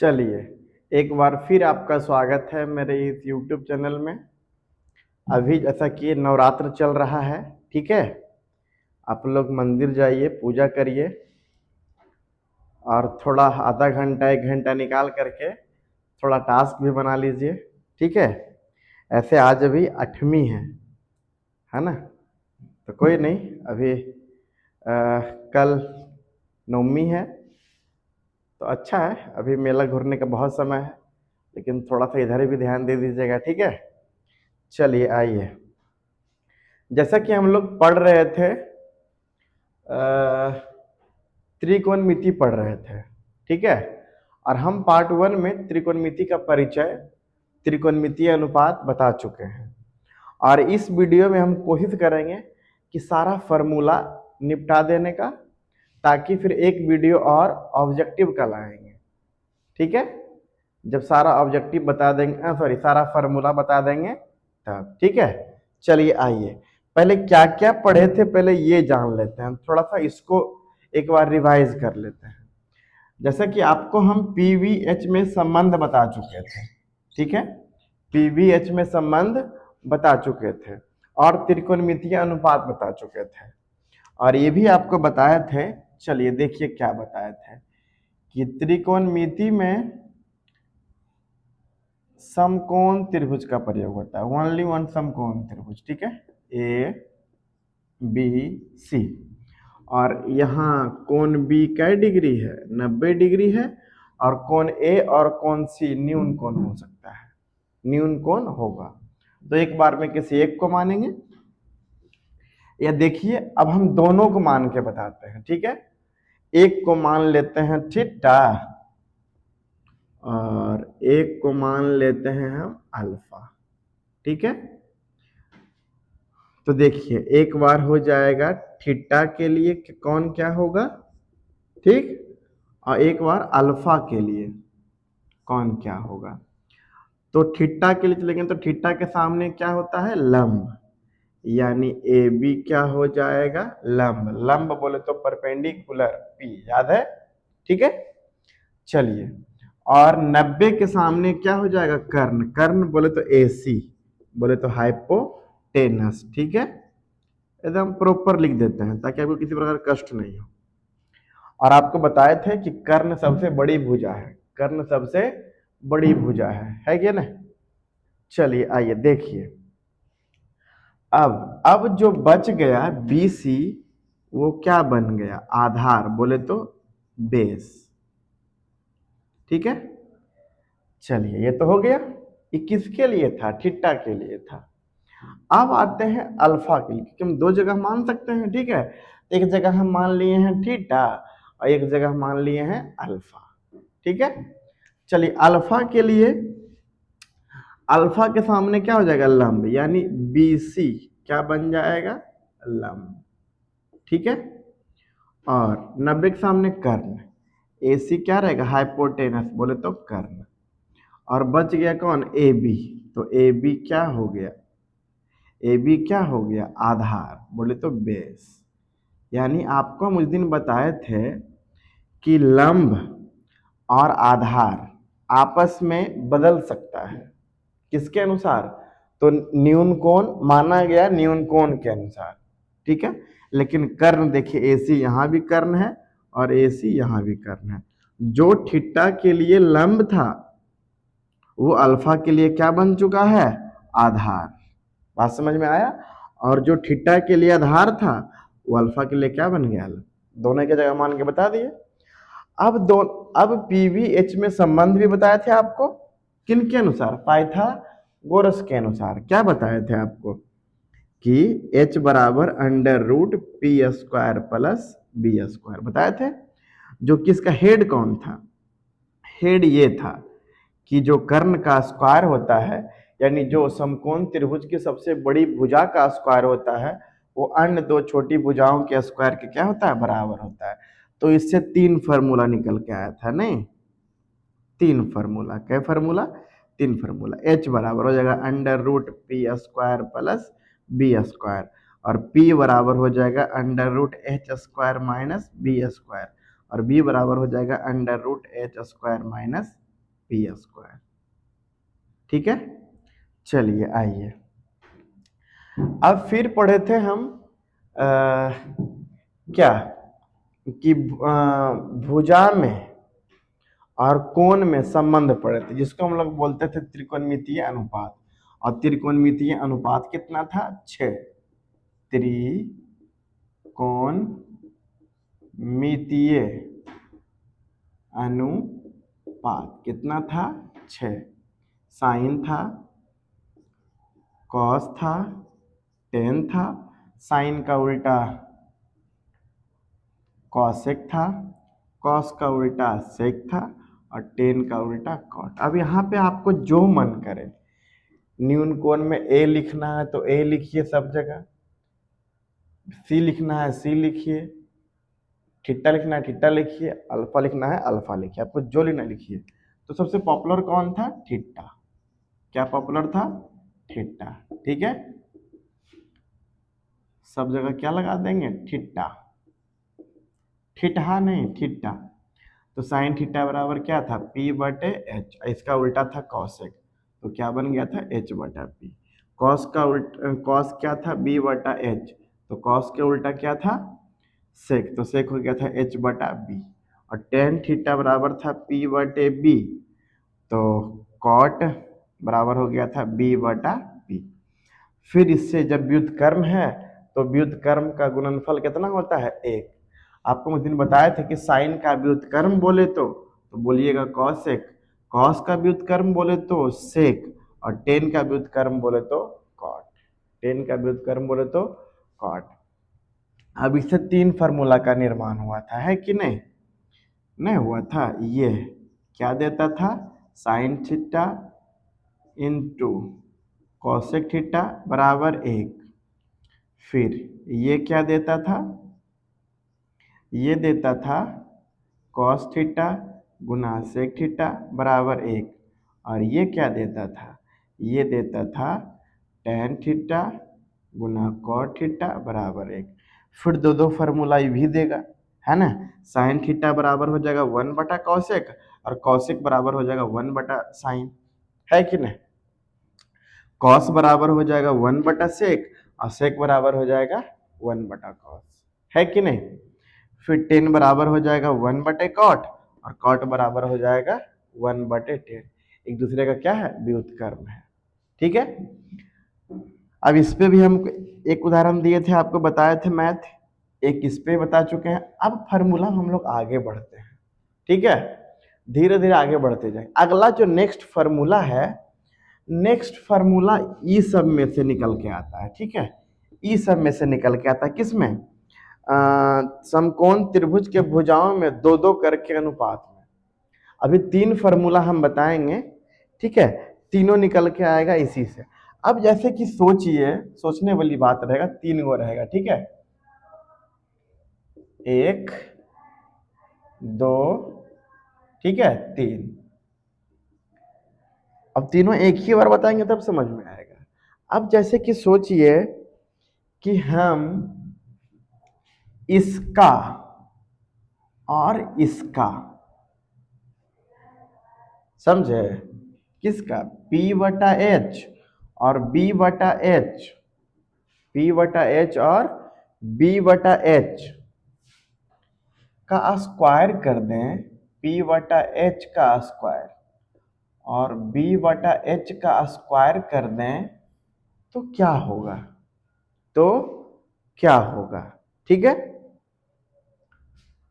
चलिए, एक बार फिर आपका स्वागत है मेरे इस यूट्यूब चैनल में। अभी जैसा कि नवरात्र चल रहा है, ठीक है। आप लोग मंदिर जाइए, पूजा करिए और थोड़ा आधा घंटा 1 घंटा निकाल करके थोड़ा टास्क भी बना लीजिए, ठीक है। ऐसे आज अभी 8वीं है ना। तो कोई नहीं, अभी कल 9वीं है, तो अच्छा है। अभी मेला घूरने का बहुत समय है, लेकिन थोड़ा सा इधर भी ध्यान दे दीजिएगा, ठीक है। चलिए आइए, जैसा कि हम लोग पढ़ रहे थे, त्रिकोणमिति पढ़ रहे थे, ठीक है। और हम पार्ट 1 में त्रिकोणमिति का परिचय, त्रिकोणमितीय अनुपात बता चुके हैं। और इस वीडियो में हम कोशिश करेंगे कि सारा फार्मूला निपटा देने का, ताकि फिर एक वीडियो और ऑब्जेक्टिव का लाएंगे, ठीक है। जब सारा ऑब्जेक्टिव बता देंगे, सारा फार्मूला बता देंगे तब, ठीक है। चलिए आइए, पहले क्या क्या पढ़े थे पहले ये जान लेते हैं, थोड़ा सा इसको एक बार रिवाइज कर लेते हैं। जैसा कि आपको हम पीवीएच में संबंध बता चुके थे, ठीक है। पीवीएच में संबंध बता चुके थे और त्रिकोणमितीय अनुपात बता चुके थे, और ये भी आपको बताए थे। चलिए देखिए क्या बताए थे कि त्रिकोणमिति में समकोण त्रिभुज का प्रयोग होता है, ओनली वन समकोण त्रिभुज, ठीक है, ए बी सी। और यहाँ कोण बी क्या डिग्री है, 90 डिग्री है। और कोण ए और कोण सी न्यून कोण हो सकता है, न्यून कोण होगा। तो एक बार में किसी एक को मानेंगे, या देखिए अब हम दोनों को मान के बताते हैं, ठीक है। एक को मान लेते हैं थीटा और एक को मान लेते हैं हम अल्फा, ठीक है। तो देखिए एक बार हो जाएगा थीटा के लिए कौन क्या होगा, ठीक। और एक बार अल्फा के लिए कौन क्या होगा। तो थीटा के लिए चलेंगे तो थीटा के सामने क्या होता है, लंब, यानी ए बी क्या हो जाएगा, लंब। लंब बोले तो परपेंडिकुलर, पी याद है, ठीक है। चलिए, और 90 के सामने क्या हो जाएगा, कर्ण। कर्ण बोले तो ए सी, बोले तो हाइपोटेनस, ठीक है। एकदम प्रॉपर लिख देते हैं ताकि आपको किसी प्रकार कष्ट नहीं हो। और आपको बताए थे कि कर्ण सबसे बड़ी भुजा है, कर्ण सबसे बड़ी भुजा है क्या ना। चलिए आइए देखिए, अब जो बच गया BC, वो क्या बन गया, आधार बोले तो बेस, ठीक है। चलिए ये तो हो गया, ये किसके लिए था, थीटा के लिए था। अब आते हैं अल्फा के लिए, क्योंकि हम दो जगह मान सकते हैं, ठीक है। एक जगह हम मान लिए हैं थीटा और एक जगह मान लिए हैं अल्फा, ठीक है। चलिए अल्फा के लिए, अल्फा के सामने क्या हो जाएगा, लंब, यानी BC क्या बन जाएगा, लंब, ठीक है। और 90 के सामने कर्ण, AC क्या रहेगा, हाइपोटेनस बोले तो कर्ण। और बच गया कौन, AB, तो AB क्या हो गया, AB क्या हो गया, आधार बोले तो बेस। यानी आपको हम उस दिन बताए थे कि लंब और आधार आपस में बदल सकता है, किसके अनुसार, तो न्यून कोण माना गया, न्यून कोण के अनुसार, ठीक है। लेकिन कर्ण देखिए, AC यहाँ भी कर्ण है और AC यहाँ भी कर्ण है। जो थीटा के लिए लंब था वो अल्फा के लिए क्या बन चुका है, आधार। बात समझ में आया। और जो थीटा के लिए आधार था वो अल्फा के लिए क्या बन गया, दोनों की जगह मान के बता दिए। अब पीवीएच में संबंध भी बताए थे आपको, किन के अनुसार, पाइथागोरस के अनुसार। क्या बताए थे आपको कि H बराबर √P² प्लस B² बताए थे। जो किसका हेड कौन था, हेड ये था कि जो कर्ण का स्क्वायर होता है, यानी जो समकोण त्रिभुज की सबसे बड़ी भुजा का स्क्वायर होता है, वो अन्य दो छोटी भुजाओं के स्क्वायर के क्या होता है, बराबर होता है। तो इससे 3 फार्मूला निकल के आया था, नहीं 3 फार्मूला, क्या फार्मूला, 3 फार्मूला। H बराबर हो जाएगा √P² प्लस B², और P बराबर हो जाएगा √H² माइनस B², और B बराबर हो जाएगा √H² माइनस पी स्क्वायर। ठीक है, चलिए आइए अब फिर पढ़े थे हम क्या कि भुजा में और कोण में संबंध पढ़े थे, जिसको हम लोग बोलते थे त्रिकोणमितीय अनुपात। और त्रिकोणमितीय अनुपात कितना था? 6। त्रिकोणमितीय अनुपात कितना था? 6। साइन था, कॉस था, टेन था, साइन का उल्टा कॉसेक था, कॉस का उल्टा सेक था, और टेन का उल्टा कॉट। अब यहाँ पे आपको जो मन करे, न्यून कोण में ए लिखना है तो ए लिखिए सब जगह, सी लिखना है सी लिखिए, थीटा लिखना है थीटा लिखिए, अल्फा लिखना है अल्फा लिखिए, आपको जो लिखना लिखिए। तो सबसे पॉपुलर कौन था? थीटा। क्या पॉपुलर था? थीटा। ठीक है, सब जगह क्या लगा देंगे? थीटा। थीटा नहीं, थीटा। तो साइन थीटा बराबर क्या था? पी बटे एच। इसका उल्टा था कॉसेक, तो क्या बन गया था? एच बटा पी। कॉस का उल्टा, कॉस क्या था? बी बटा एच, तो कॉस के उल्टा क्या था? सेक, तो सेक हो गया था एच बटा बी। और टेन थीटा बराबर था पी बटे बी, तो कॉट बराबर हो गया था बी बटा पी। फिर इससे जब व्युत्क्रम है तो व्युत्क्रम का गुणनफल कितना होता है? 1। आपको उस दिन बताए थे कि साइन का व्युत्क्रम बोले तो बोलिएगा कॉसेक, कॉस का व्युत्क्रम बोले तो सेक, और टेन का व्युत्क्रम बोले तो कॉट। टेन का व्युत्क्रम बोले तो कॉट। अब इससे 3 फार्मूला का निर्माण हुआ था, है कि नहीं? नहीं हुआ था? ये क्या देता था? Sine theta into cosec theta बराबर 1। फिर ये क्या देता था? ये देता था कॉस थीटा गुना सेक थीटा बराबर 1। और ये क्या देता था? ये देता था टेन थीटा गुना कॉट थीटा बराबर 1। फिर दो फार्मूला ये भी देगा, है ना? साइन थीटा बराबर हो जाएगा 1 बटा कॉसेक, और कॉसेक बराबर हो जाएगा 1 बटा साइन, है कि नहीं? कॉस बराबर हो जाएगा 1 बटा सेक, और सेक बराबर हो जाएगा 1 बटा कॉस, है कि नहीं? फिर टेन बराबर हो जाएगा 1 बटे कॉट, और कॉट बराबर हो जाएगा 1 बटे टेन। एक दूसरे का क्या है? व्युत्क्रम है। ठीक है, अब इस पे भी हम एक उदाहरण दिए थे, आपको बताए थे मैथ, एक इस पे बता चुके हैं। अब फार्मूला हम लोग आगे बढ़ते हैं। ठीक है, धीरे धीरे आगे बढ़ते जाए। अगला जो नेक्स्ट फार्मूला है, नेक्स्ट फार्मूला ई सब में से निकल के आता है। ठीक है, ई सब में से निकल के आता है, किसमें? समकोण त्रिभुज के भुजाओं में 2-2 करके अनुपात में। अभी 3 फार्मूला हम बताएंगे, ठीक है? तीनों निकल के आएगा इसी से। अब जैसे कि सोचिए, सोचने वाली बात रहेगा, 3 गो रहेगा, ठीक है? 1 2, ठीक है, 3। अब तीनों एक ही बार बताएंगे तब समझ में आएगा। अब जैसे कि सोचिए कि हम इसका और इसका, समझे? किसका? P बटा एच और B बटा एच, P बटा एच और B बटा एच का स्क्वायर कर दें, P बटा एच का स्क्वायर और B बटा एच का स्क्वायर कर दें, तो क्या होगा? तो क्या होगा? ठीक है,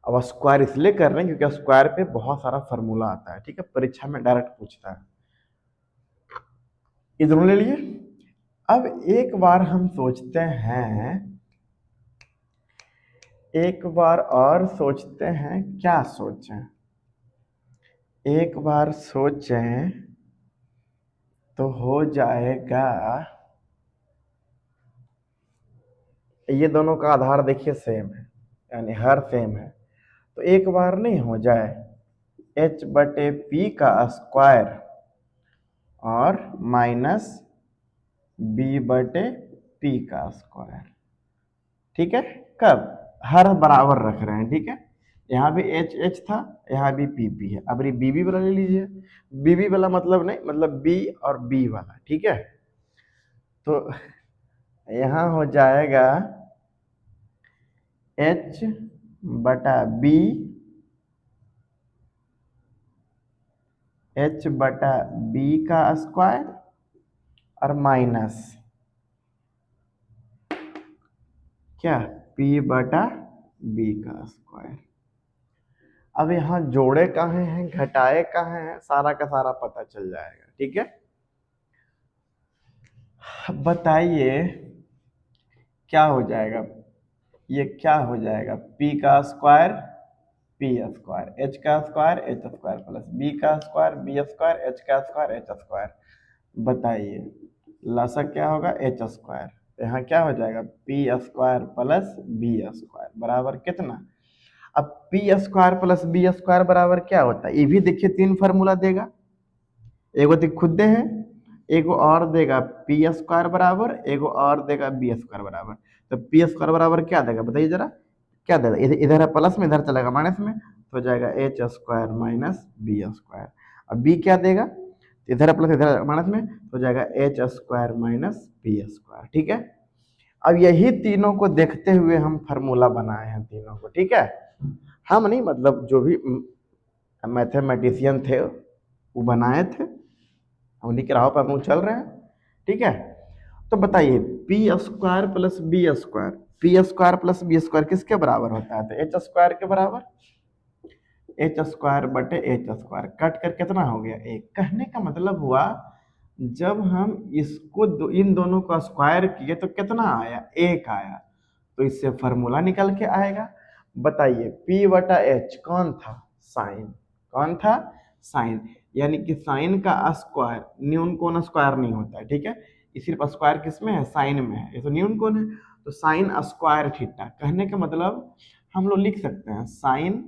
अब स्क्वायर इसलिए कर रहे हैं क्योंकि स्क्वायर पे बहुत सारा फार्मूला आता है। ठीक है, परीक्षा में डायरेक्ट पूछता है। इधर ले लिए। अब एक बार हम सोचते हैं, एक बार और सोचते हैं, क्या सोचें? एक बार सोचें तो हो जाएगा, ये दोनों का आधार देखिए सेम है, यानी हर सेम है, तो एक बार नहीं हो जाए h बटे पी का स्क्वायर और माइनस बी बटे पी का स्क्वायर। ठीक है, कब? हर बराबर रख रहे हैं, ठीक है? यहाँ भी एच एच था, यहाँ भी पी पी है। अब ये बी बी वाला ले लीजिए। बी बी वाला मतलब नहीं, मतलब बी और बी वाला, ठीक है। तो यहाँ हो जाएगा एच बटा बी, एच बटा बी का स्क्वायर और माइनस क्या, पी बटा बी का स्क्वायर। अब यहाँ जोड़े कहाँ हैं, घटाए कहाँ हैं, सारा का सारा पता चल जाएगा, ठीक है। बताइए क्या हो जाएगा, ये क्या हो जाएगा, p का स्क्वायर पी स्क्वायर, एच का square H square plus B का स्क्वायर बी स्क्वायर, एच का स्क्वायर एच स्क्वायर। बताइए लसा क्या होगा, एच स्क्वायर। यहाँ क्या हो जाएगा, P square plus B square बराबर कितना। अब P square plus B square बराबर क्या होता है, ये भी देखिए तीन फार्मूला देगा। एगो तो खुद दे है, एगो और देगा पी स्क्वायर बराबर, एगो और देगा बी स्क्वायर बराबर। तो पी स्क्वायर बराबर क्या देगा बताइए जरा, क्या देगा, इधर है प्लस में, इधर चलेगा माइनस में, तो हो जाएगा H square minus B square. अब बी क्या देगा, इधर है प्लस इधर माइनस में, तो हो जाएगा H square minus B square, ठीक है। अब यही तीनों को देखते हुए हम फार्मूला बनाए हैं तीनों को, ठीक है। हम नहीं, मतलब जो भी मैथमेटिशियन थे वो बनाए थे, उन्हीं के राह पर हम लोग चल रहे हैं, ठीक है। तो बताइए P square plus B square, P square plus B square किसके बराबर होता है, तो एच स्क्वायर के बराबर। एच स्क्वायर बटे एच स्क्वायर कट कर कितना हो गया, एक। कहने का मतलब हुआ जब हम इसको इन दोनों का स्क्वायर किए तो कितना आया, एक आया। तो इससे फॉर्मूला निकल के आएगा। बताइए पी बटा एच कौन था, साइन। कौन था, साइन। यानी कि साइन का स्क्वायर, न्यून कोण स्क्वायर नहीं होता है, ठीक है। ये सिर्फ स्क्वायर किस में है, साइन में है, ये तो न्यून कोण है। तो साइन स्क्वायर थीटा, कहने का मतलब हम लोग लिख सकते हैं साइन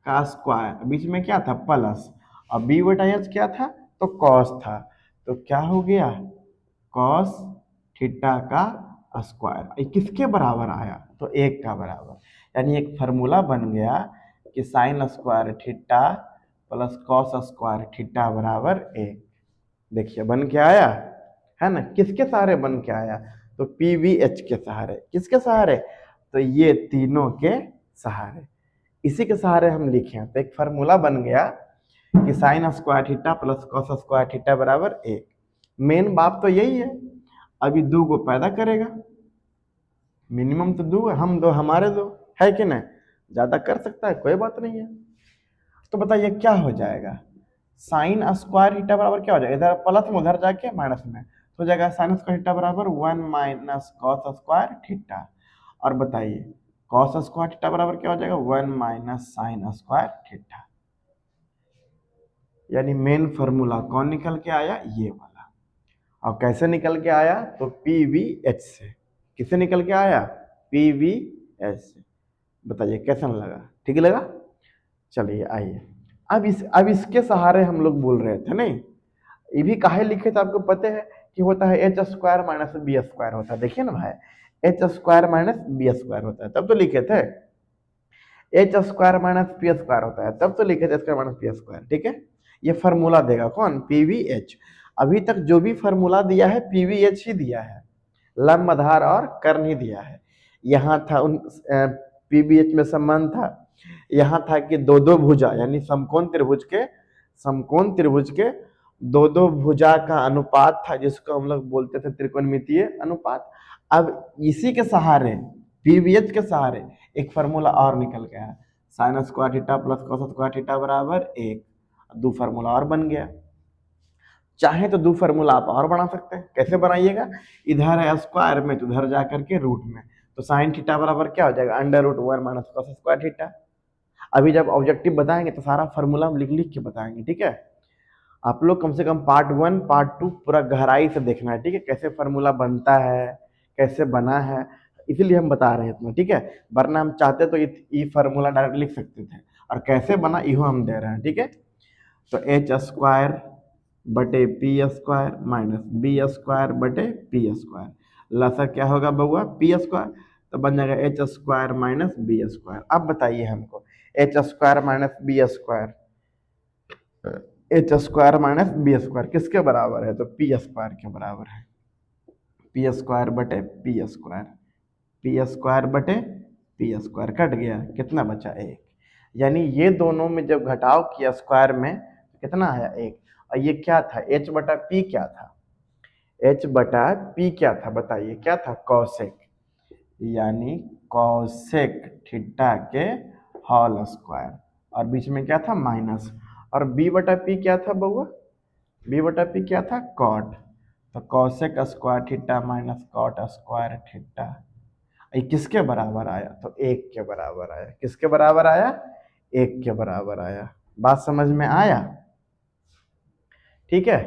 का स्क्वायर, बीच में क्या था प्लस, और बी बटा एच क्या था, तो कॉस था। तो क्या हो गया, कॉस थीटा का स्क्वायर। ये किसके बराबर आया, तो एक का बराबर। यानी एक फार्मूला बन गया कि sign square theta plus cos square theta बराबर एक। देखिए बन के आया है ना, किसके सहारे बन के आया, तो पी वी एच के सहारे। किसके सहारे, तो ये तीनों के सहारे, इसी के सहारे हम लिखे हैं। तो एक फार्मूला बन गया कि sign square theta plus cos square theta बराबर एक। मेन बात तो यही है, अभी दो को पैदा करेगा, मिनिमम तो दो है, हम दो हमारे दो, है कि नहीं, ज्यादा कर सकता है कोई बात नहीं है। तो बताइए क्या हो जाएगा, साइन स्क्वायर थीटा बराबर क्या हो जाएगा, इधर प्लस में उधर जाके माइनस में, तो हो जाएगा साइन स्क्वायर थीटा बराबर 1 माइनस कॉस स्क्वायर थीटा। और बताइए कॉस स्क्वायर थीटा बराबर क्या हो जाएगा, 1 माइनस साइन स्क्वायर थीटा। यानी मेन फॉर्मूला कौन निकल के आया, ये वाला। और कैसे निकल के आया, तो पी वी एच से। किससे निकल के आया, पी वी एच से। बताइए कैसा लगा, ठीक लगा। चलिए आइए, अब इसके सहारे हम लोग बोल रहे थे नहीं, ये भी काहे लिखे थे आपको पता है कि होता है H square minus B square होता है। देखिए ना भाई, H square minus B square होता है, तब तो लिखे थे। H square minus P square होता है, तब तो लिखे थे स्क्वायर माइनस पी स्क्वायर, ठीक है। ये फार्मूला देगा कौन, पी वी एच। अभी तक जो भी फार्मूला दिया है पी वी एच ही दिया है, लंब आधार और कर्ण ही दिया है। यहाँ था उन पी वी एच में संबंध था, यहाँ था कि दो दो भुजा यानी समकोण त्रिभुज के दो दो भुजा का अनुपात था, जिसको हम लोग बोलते थे त्रिकोणमितीय अनुपात। अब इसी के सहारे, पीवीएच के सहारे एक फार्मूला और निकल गया, sign square theta plus cos square theta बराबर एक। दो फार्मूला और बन गया। चाहे तो दो फार्मूला आप और बना सकते हैं, कैसे बनाइएगा, इधर है स्क्वायर में तो उधर जाकर के रूट में, तो साइन थीटा बराबर क्या हो जाएगा, under root 1 minus cos square theta. अभी जब ऑब्जेक्टिव बताएंगे तो सारा फार्मूला हम लिख लिख के बताएंगे, ठीक है। आप लोग कम से कम पार्ट 1 पार्ट 2 पूरा गहराई से देखना है, ठीक है, कैसे फार्मूला बनता है, कैसे बना है, इसीलिए हम बता रहे हैं इतना, ठीक है। वरना हम चाहते तो ये फार्मूला डायरेक्ट लिख सकते थे, और कैसे बना इहो हम दे रहे हैं, ठीक है। तो एच स्क्वायर बटे P square minus B square बटे पी स्क्वायर, लसा क्या होगा बउआ, पी स्क्वायर, तो बन जाएगा H square minus B square. अब बताइए हमको H square minus B square, H square minus B square किसके बराबर है? तो पी स्क्वायर के बराबर है। पी स्क्वायर बटे पी स्क्वायर, पी स्क्वायर बटे पी स्क्वायर कट गया, कितना बचा? एक। यानी ये दोनों में जब घटाव किया स्क्वायर में कितना आया? एक। और ये क्या था? एच बटा पी क्या था? एच बटा पी क्या था? बताइए क्या था? कॉसेक, यानी कॉसेक थीटा के होल स्क्वायर, और बीच में क्या था? माइनस। और बी बटा पी क्या था बउआ? बी बटा पी क्या था? कॉट। तो cosec square theta minus cot square theta, ये किसके बराबर आया? तो एक के बराबर आया। किसके बराबर आया? एक के बराबर आया। बात समझ में आया? ठीक है,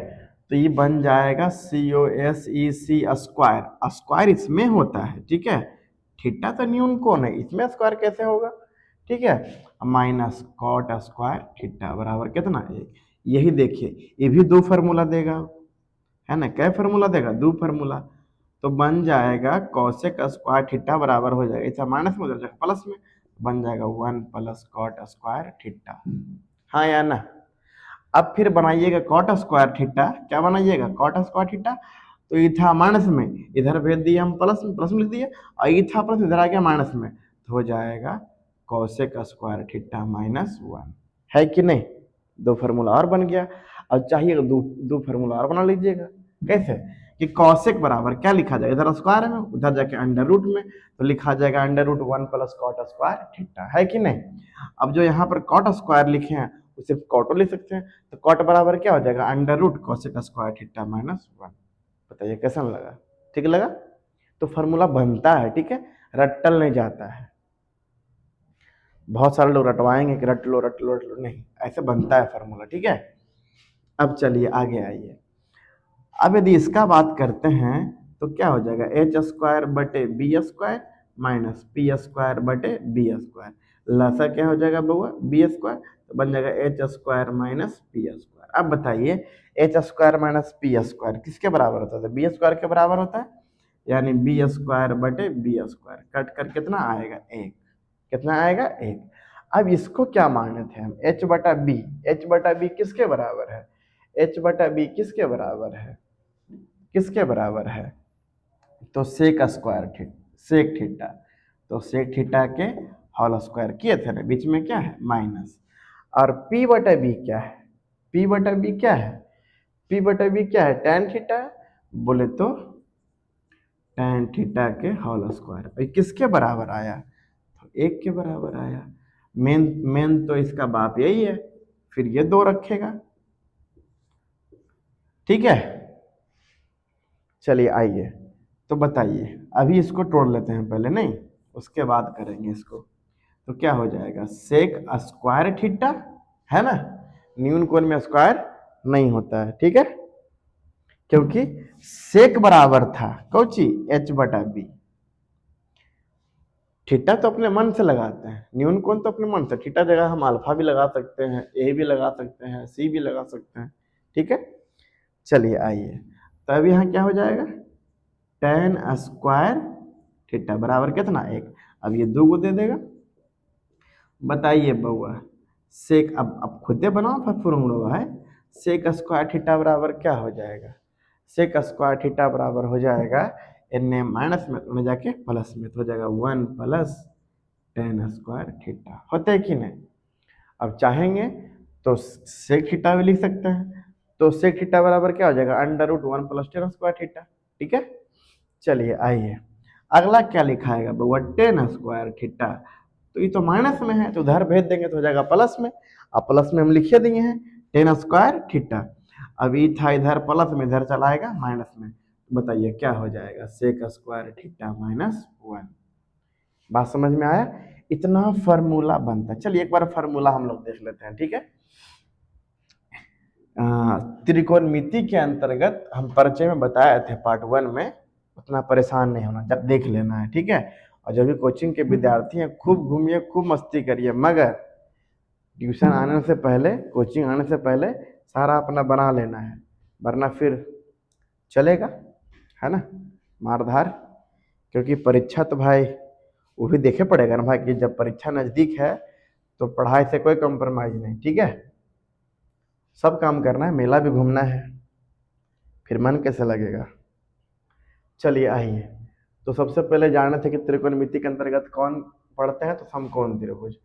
तो ये बन जाएगा COSEC स्क्वायर, स्क्वायर इसमें होता है, ठीक है, थीटा तो न्यून कोण है, इसमें स्क्वायर कैसे होगा? ठीक है, माइनस कॉट स्क्वायर थीटा बराबर कितना? एक। यही देखिए, ये भी दो फार्मूला देगा, है ना? क्या फार्मूला देगा? दो फार्मूला। तो बन जाएगा कॉसेक स्क्वायर थीटा बराबर हो जाएगा, इसे माइनस में उधर जाएगा प्लस में, बन जाएगा 1 प्लस कॉट स्क्वायर थीटा। हाँ या ना? अब फिर बनाइएगा कॉट स्क्वायर थीटा, क्या बनाइएगा? Cot square theta. तो ये था माइनस में, इधर भेज दिए हम प्लस में, प्लस में लिख दिए, और ये था प्लस, इधर आ गया माइनस में, तो हो जाएगा कॉसेक स्क्वायर थीटा माइनस 1, है कि नहीं? दो फार्मूला और बन गया। अब चाहिए दो दो फार्मूला और बना लीजिएगा। कैसे? कि कॉसेक बराबर क्या लिखा जाएगा? इधर स्क्वायर में, उधर जाके अंडर रूट में, तो लिखा जाएगा under root 1 plus cot square theta, है कि नहीं? अब जो यहाँ पर कॉट स्क्वायर लिखे हैं उसे कॉटो लिख सकते हैं, तो कॉट बराबर क्या हो जाएगा? Under root cosec square theta minus 1। बताइए कैसा लगा? ठीक लगा? तो फार्मूला बनता है, ठीक है, रट्टल नहीं जाता है। बहुत सारे लोग रटवाएंगे कि रट लो रट लो रट लो, नहीं, ऐसे बनता है फार्मूला, ठीक है। अब चलिए आगे आइए। अब यदि इसका बात करते हैं तो क्या हो जाएगा? एच स्क्वायर बटे B square minus P square बटे बी स्क्वायर, लसा क्या हो जाएगा बउआ? बी स्क्वायर, तो बन जाएगा H square minus P square. अब बताइए H square minus P square किसके बराबर होता है? बी स्क्वायर के बराबर होता है, यानी बी स्क्वायर बटे बी स्क्वायर कट कर कितना आएगा? एक। कितना आएगा? एक। अब इसको क्या माने थे हम? एच बटा बी, एच बटा बी किसके बराबर है? एच बटा बी किसके बराबर है? किसके बराबर है? तो sec square theta, sec theta, तो सेक थीटा के होल स्क्वायर किए थे ना, बीच में क्या है? माइनस। और पी बटा बी क्या है? पी बटा बी क्या है? पी बटा बी क्या है? टैन थीटा, बोले तो टैन थीटा के होल स्क्वायर, किसके बराबर आया? तो एक के बराबर आया। मेन मेन तो इसका बाप यही है, फिर ये दो रखेगा, ठीक है। चलिए आइए, तो बताइए, अभी इसको तोड़ लेते हैं पहले, नहीं उसके बाद करेंगे इसको। तो क्या हो जाएगा? सेक स्क्वायर थीटा, है ना, न्यून कोण में स्क्वायर नहीं होता है, ठीक है, क्योंकि सेक बराबर था कौची? एच बटा बी। थीटा तो अपने मन से लगाते हैं, न्यून कोण तो अपने मन से, थीटा जगह हम अल्फा भी लगा सकते हैं, ए भी लगा सकते हैं, सी भी लगा सकते हैं, ठीक है। चलिए आइए, तो अब यहाँ क्या हो जाएगा? टेन स्क्वायर थीटा बराबर कितना? एक। अब ये दो को दे देगा। बताइए बउआ, सेक, अब खुदे बनाओ फिर फॉर्मूला है, सेक स्क्वायर थीटा बराबर क्या हो जाएगा? सेक स्क्वायर थीटा बराबर हो जाएगा एन माइनस में, उन्हें जाके प्लस में, तो हो जाएगा 1 प्लस टेन स्क्वायर थीटा, होते है कि नहीं? अब चाहेंगे तो सेक थीटा भी लिख सकते हैं, तो सेक थीटा बराबर क्या हो जाएगा? Under root 1 plus tan square theta, ठीक है। चलिए आइए, अगला क्या लिखाएगा बउआ? टेन स्क्वायर थीटा, तो ये तो माइनस में है, तो उधर भेज देंगे तो हो जाएगा प्लस में, अब प्लस में हम लिखे दिए हैं टेन स्क्वायर थीटा। अब ये था इधर प्लस में, इधर चला आएगा माइनस में, बताइए क्या हो जाएगा? Sec square theta minus 1। बात समझ में आया? इतना फार्मूला बनता है। चलिए एक बार फार्मूला हम लोग देख लेते हैं, ठीक है। त्रिकोणमिति के अंतर्गत हम परिचय में बताए थे पार्ट 1 में, उतना परेशान नहीं होना, जब देख लेना है, ठीक है। और जो भी कोचिंग के विद्यार्थी हैं खूब घूमिए, खूब मस्ती करिए, मगर ट्यूशन आने से पहले, कोचिंग आने से पहले सारा अपना बना लेना है, वरना फिर चलेगा, है ना, मारधार। क्योंकि परीक्षा तो भाई वो भी देखे पड़ेगा ना भाई, कि जब परीक्षा नज़दीक है तो पढ़ाई से कोई कॉम्प्रोमाइज नहीं, ठीक है। सब काम करना है, मेला भी घूमना है, फिर मन कैसे लगेगा। चलिए आइए, तो सबसे पहले जानना थे कि त्रिकोणमिति के अंतर्गत कौन पढ़ते हैं, तो समकोण त्रिभुज।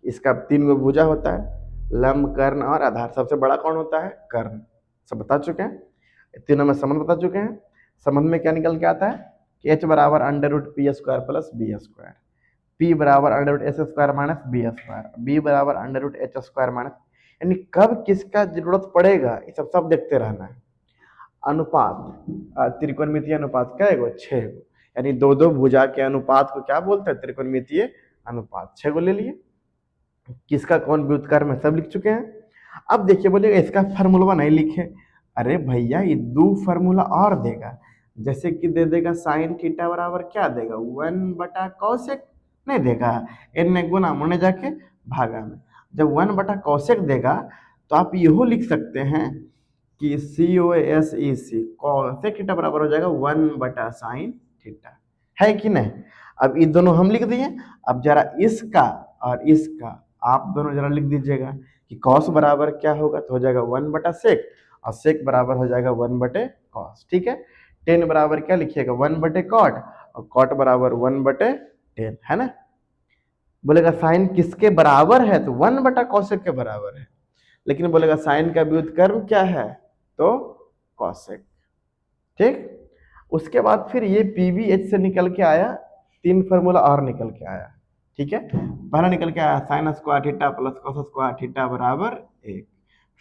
इसका 3 गो भुजा होता है, लंब, कर्ण और आधार। सबसे बड़ा कौन होता है? कर्ण। सब बता चुके हैं, तीनों में संबंध बता चुके हैं। संबंध में क्या निकल के आता है कि h बराबर under root P square plus B square, p बराबर under root S square minus B square, b बराबर under root H square minus, यानी कब किसका जरूरत पड़ेगा ये सब सब देखते रहना है। अनुपात, त्रिकोणमितीय अनुपात क्या है? 6 गो, यानी दो दो भुजा के अनुपात को क्या बोलते हैं? त्रिकोणमितीय अनुपात। 6 गो ले लिए। किसका कौन व्युत्क्रम है सब लिख चुके हैं। अब देखिए, बोलिएगा इसका फार्मूला नहीं लिखे। अरे भैया, ये 2 फार्मूला और देगा, जैसे कि दे देगा साइन थीटा बराबर क्या देगा? 1/cosec नहीं देगा, n गुना मुने जाके भागा में। जब 1/cosec देगा तो आप यहो लिख सकते हैं कि COSEC cosec थीटा बराबर हो जाएगा 1/sin थीटा, है कि नहीं। अब ये दोनों हम लिख दिए। अब जरा इसका और इसका आप दोनों जरा लिख दीजिएगा कि cos बराबर क्या होगा, तो हो जाएगा 1/sec, और sec बराबर हो जाएगा 1/cos, ठीक है। tan बराबर क्या लिखिएगा? 1/cot, और cot बराबर 1/tan, है ना। बोलेगा साइन किसके बराबर है, तो 1/cosec के बराबर है। लेकिन बोलेगा साइन का व्युत्क्रम क्या है, तो cosec, ठीक। उसके बाद फिर ये PBH से निकल के आया, 3 फार्मूला और निकल के आया, ठीक है। पहला निकल के आया sine square theta plus cos square theta बराबर 1।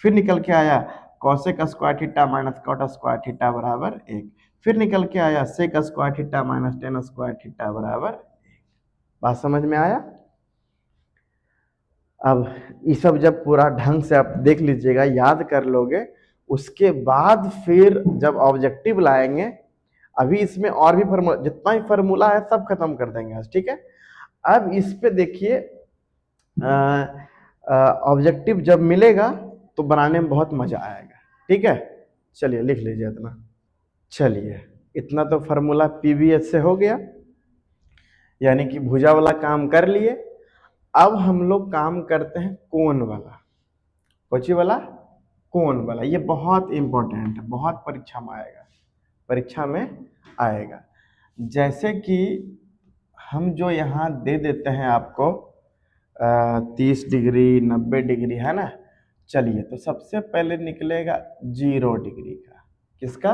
फिर निकल के आया cosec square theta minus cot square theta बराबर 1। फिर निकल के आया sec square theta minus tan square theta बराबर 1। बात समझ में आया। अब ये सब जब पूरा ढंग से आप देख लीजिएगा, याद कर लोगे, उसके बाद फिर जब ऑब्जेक्टिव लाएंगे, अभी इसमें और भी फार्मूला, जितना भी फार्मूला है सब खत्म कर देंगे आज, ठीक है। अब इस पे देखिए, ऑब्जेक्टिव जब मिलेगा तो बनाने में बहुत मजा आएगा, ठीक है। चलिए लिख लीजिए इतना। चलिए, इतना तो फार्मूला PBH से हो गया, यानी कि भुजा वाला काम कर लिए। अब हम लोग काम करते हैं कोण वाला। कोची वाला? कोण वाला। ये बहुत इंपॉर्टेंट है, बहुत परीक्षा में आएगा, परीक्षा में आएगा। जैसे कि हम जो यहाँ दे देते हैं आपको 30 डिग्री, 90 डिग्री, है ना। चलिए, तो सबसे पहले निकलेगा 0 डिग्री का। किसका?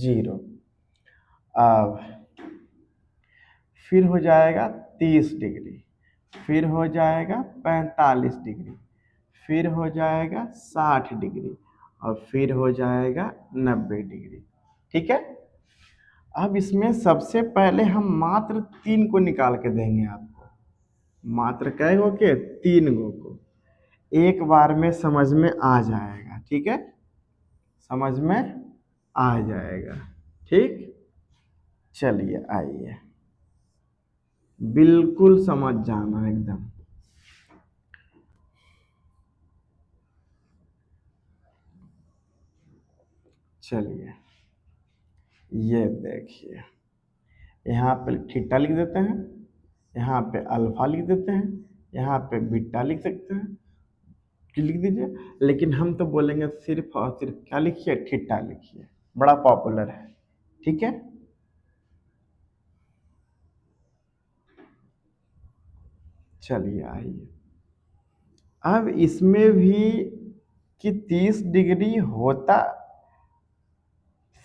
0। अब फिर हो जाएगा 30 डिग्री, फिर हो जाएगा 45 डिग्री, फिर हो जाएगा 60 डिग्री, और फिर हो जाएगा 90 डिग्री, ठीक है। अब इसमें सबसे पहले हम मात्र 3 को निकाल के देंगे आपको, मात्र कै गो के? 3 गो को। एक बार में समझ में आ जाएगा, ठीक है, समझ में आ जाएगा, ठीक। चलिए आइए, बिल्कुल समझ जाना एकदम। चलिए, ये देखिए, यहाँ पे थीटा लिख देते हैं, यहाँ पे अल्फा लिख देते हैं, यहाँ पे बीटा लिख सकते हैं, लिख दीजिए। लेकिन हम तो बोलेंगे सिर्फ और सिर्फ क्या लिखिए? थीटा लिखिए, बड़ा पॉपुलर है, ठीक है। चलिए आइए, अब इसमें भी कि 30 डिग्री होता,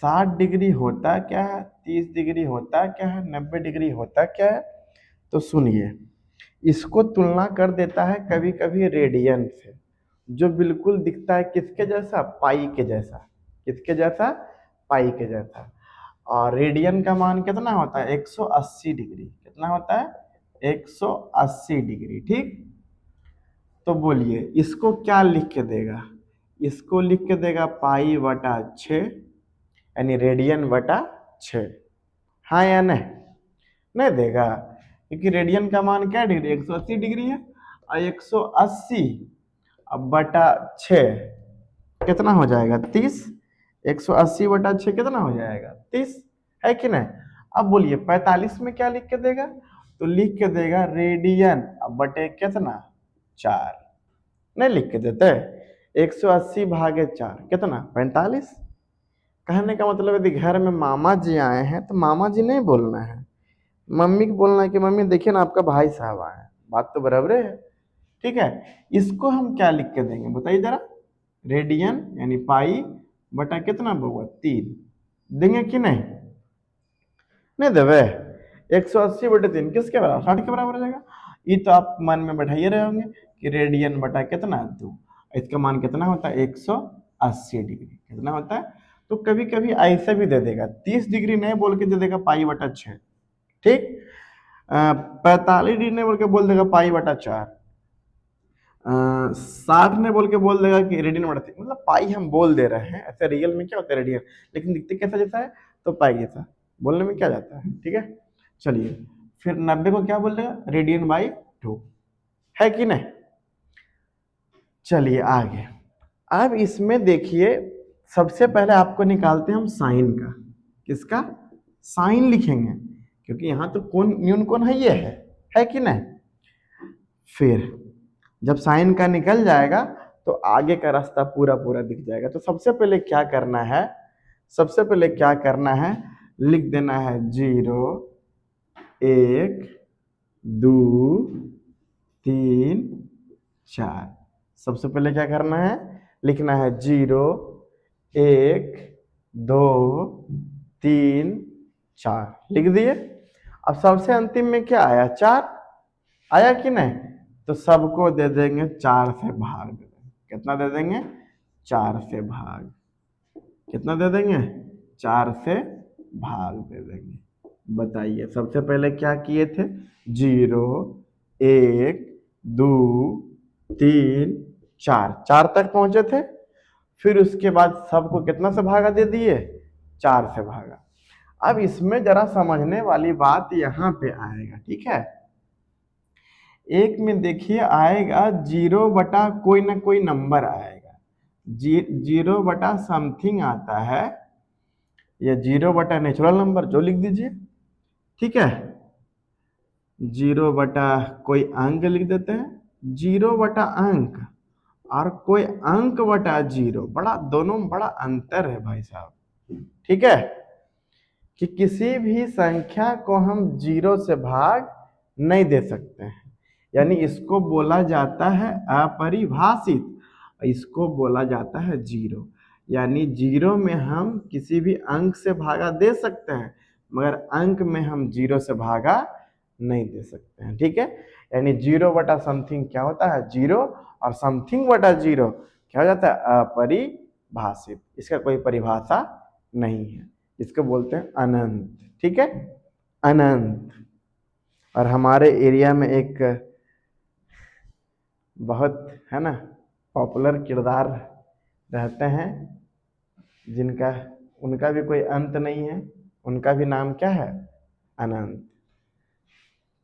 60 डिग्री होता क्या है, 30 डिग्री होता क्या है, 90 डिग्री होता क्या है, तो सुनिए। इसको तुलना कर देता है कभी कभी रेडियन से, जो बिल्कुल दिखता है किसके जैसा? पाई के जैसा। किसके जैसा? पाई के जैसा। और रेडियन का मान कितना होता है? 180 डिग्री। कितना होता है? 180 डिग्री, ठीक। तो बोलिए इसको क्या लिख के देगा? इसको लिख के देगा पाई/6, यानी रेडियन/6, हाँ या नहीं? नहीं देगा, क्योंकि रेडियन का मान क्या डिग्री? 180 डिग्री है, और 180 अब बटा 6 कितना हो जाएगा? 30। 180/6 कितना हो जाएगा? 30, है कि नहीं। अब बोलिए 45 में क्या लिख के देगा? तो लिख के देगा रेडियन अब बटे कितना? 4 नहीं लिख के देते? 180 भागे 4 कितना? 45। कहने का मतलब यदि घर में मामा जी आए हैं तो मामा जी नहीं बोलना है, मम्मी को बोलना है कि मम्मी देखिए ना आपका भाई साहब आए हैं। बात तो बराबर है। ठीक है, इसको हम क्या लिख के देंगे बताइए जरा? रेडियन यानी पाई बटा कितना बउआ? 3 देंगे कि नहीं? नहीं देवे? 180/3 किसके बराबर? 60 के बराबर हो जाएगा। ये तो आप मन में बैठाइए रहे होंगे कि रेडियन बटा कितना? 2। इसका मान कितना होता है? 180 डिग्री। कितना होता है? तो कभी कभी ऐसे भी दे देगा, 30 डिग्री नहीं बोल के दे देगा पाई/6। ठीक, 45 डिग्री नहीं बोल के बोल देगा पाई/4। 60 ने बोल के बोल देगा कि रेडियन बटा 3। मतलब पाई हम बोल दे रहे हैं, ऐसे रियल में क्या होता है रेडियन, लेकिन दिखते कैसा जैसा है? तो पाई जैसा, बोलने में क्या जाता है। ठीक है, चलिए फिर 90 को क्या बोल देगा? रेडियन/2, है कि नहीं? चलिए आगे। अब इसमें देखिए, सबसे पहले आपको निकालते हैं हम साइन का। किसका? साइन लिखेंगे, क्योंकि यहाँ तो कोण न्यून कोण है, ये है कि नहीं? फिर जब साइन का निकल जाएगा तो आगे का रास्ता पूरा पूरा दिख जाएगा। तो सबसे पहले क्या करना है? सबसे पहले क्या करना है? लिख देना है 0 1 2 3 4। सबसे पहले क्या करना है? लिखना है 0 1 2 3 4। लिख दिए। अब सबसे अंतिम में क्या आया? 4 आया कि नहीं? तो सबको दे देंगे 4 से भाग दे देंगे। कितना दे देंगे? 4 से भाग। कितना दे देंगे? 4 से भाग दे देंगे। बताइए सबसे पहले क्या किए थे? 0 1 2 3 4, 4 तक पहुंचे थे। फिर उसके बाद सबको कितना से भागा दे दिए? 4 से भागा। अब इसमें जरा समझने वाली बात यहाँ पे आएगा। ठीक है, एक में देखिए आएगा 0 बटा कोई ना कोई नंबर आएगा, 0 बटा समथिंग आता है, या 0 बटा नेचुरल नंबर जो लिख दीजिए। ठीक है, 0 बटा कोई अंक लिख देते हैं, 0 बटा अंक और कोई अंक बटा 0। बड़ा दोनों में बड़ा अंतर है भाई साहब। ठीक है, कि किसी भी संख्या को हम 0 से भाग नहीं दे सकते हैं, यानी इसको बोला जाता है अपरिभाषित, इसको बोला जाता है 0। यानी 0 में हम किसी भी अंक से भागा दे सकते हैं, मगर अंक में हम 0 से भागा नहीं दे सकते हैं। ठीक है, यानी 0 बटा समथिंग क्या होता है? 0, और समथिंग बटा 0 क्या हो जाता है? अपरिभाषित। इसका कोई परिभाषा नहीं है, इसको बोलते हैं अनंत। ठीक है, अनंत। और हमारे एरिया में एक बहुत है ना पॉपुलर किरदार रहते हैं, जिनका उनका भी कोई अंत नहीं है, उनका भी नाम क्या है? अनंत।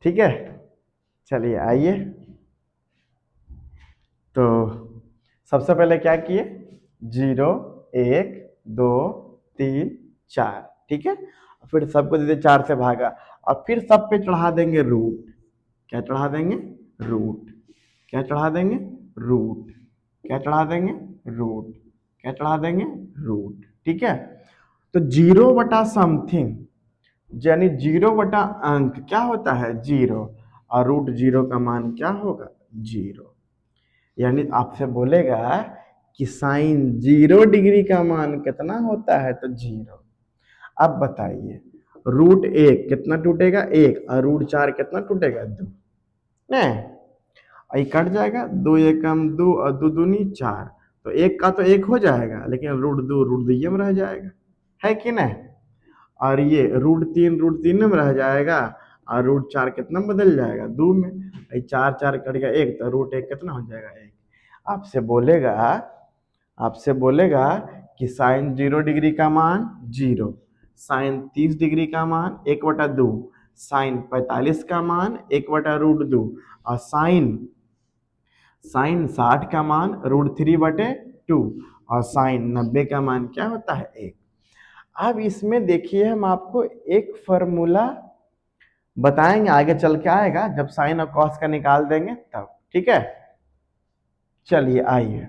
ठीक है, चलिए आइए। तो सबसे पहले क्या किए? 0 1 2 3 4। ठीक है, फिर सबको दे दे 4 से भागा, और फिर सब पे चढ़ा देंगे रूट। क्या चढ़ा देंगे? रूट। क्या चढ़ा देंगे? रूट। क्या चढ़ा देंगे? रूट। क्या चढ़ा देंगे? रूट। ठीक है, तो 0 बटा समथिंग यानी 0 बटा अंक क्या होता है? 0, और रूट 0 का मान क्या होगा? 0। यानी आपसे बोलेगा कि साइन 0 डिग्री का मान कितना होता है? तो 0। अब बताइए, रूट 1 कितना टूटेगा? 1, और रूट 4 कितना टूटेगा? 2। नहीं, ये कट जाएगा, 2 एकम 2 और 2 दूनी 4, तो 1 का तो 1 हो जाएगा, लेकिन रूट 2 रूट 2 में रह जाएगा, है कि नहीं? और ये रूट 3 में रह जाएगा, और रूट 4 कितना में बदल जाएगा? 2 में। 4 4 कट गया 1, तो रूट 1 कितना हो जाएगा? 1। आपसे बोलेगा आपसे बोलेगा कि साइन 0 डिग्री का मान 0, साइन 30 डिग्री का मान 1/2, साइन 45 का मान 1/√2, और साइन 60 का मान √3/2, और साइन 90 का मान क्या होता है? 1। अब इसमें देखिए हम आपको एक फॉर्मूला बताएंगे, आगे चल के आएगा जब साइन और कॉस का निकाल देंगे तब। ठीक है, चलिए आइए,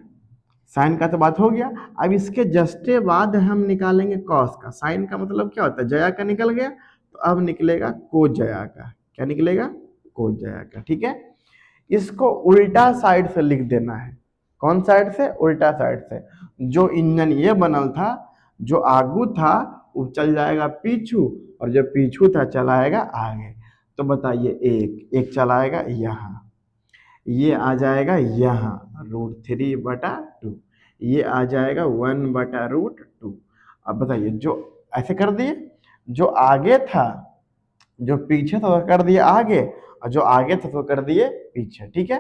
साइन का तो बात हो गया। अब इसके जस्टे बाद हम निकालेंगे कॉस का। साइन का मतलब क्या होता है, जया का निकल गया, तो अब निकलेगा कोस जया का। क्या निकलेगा, कोस जया का। ठीक है, इसको उल्टा साइड से लिख देना है। कौन साइड से, उल्टा साइड से। जो इंजन ये बनल था, जो आगू था वो चल जाएगा पीछू, और जो पीछू था चलाएगा आगे। तो बताइए, एक चलाएगा यहाँ, ये आ जाएगा यहाँ √3/2, ये आ जाएगा 1/√2। अब बताइए, जो ऐसे कर दिए, जो आगे था, जो पीछे था वो कर दिए आगे, और जो आगे था तो कर दिए पीछे। ठीक है,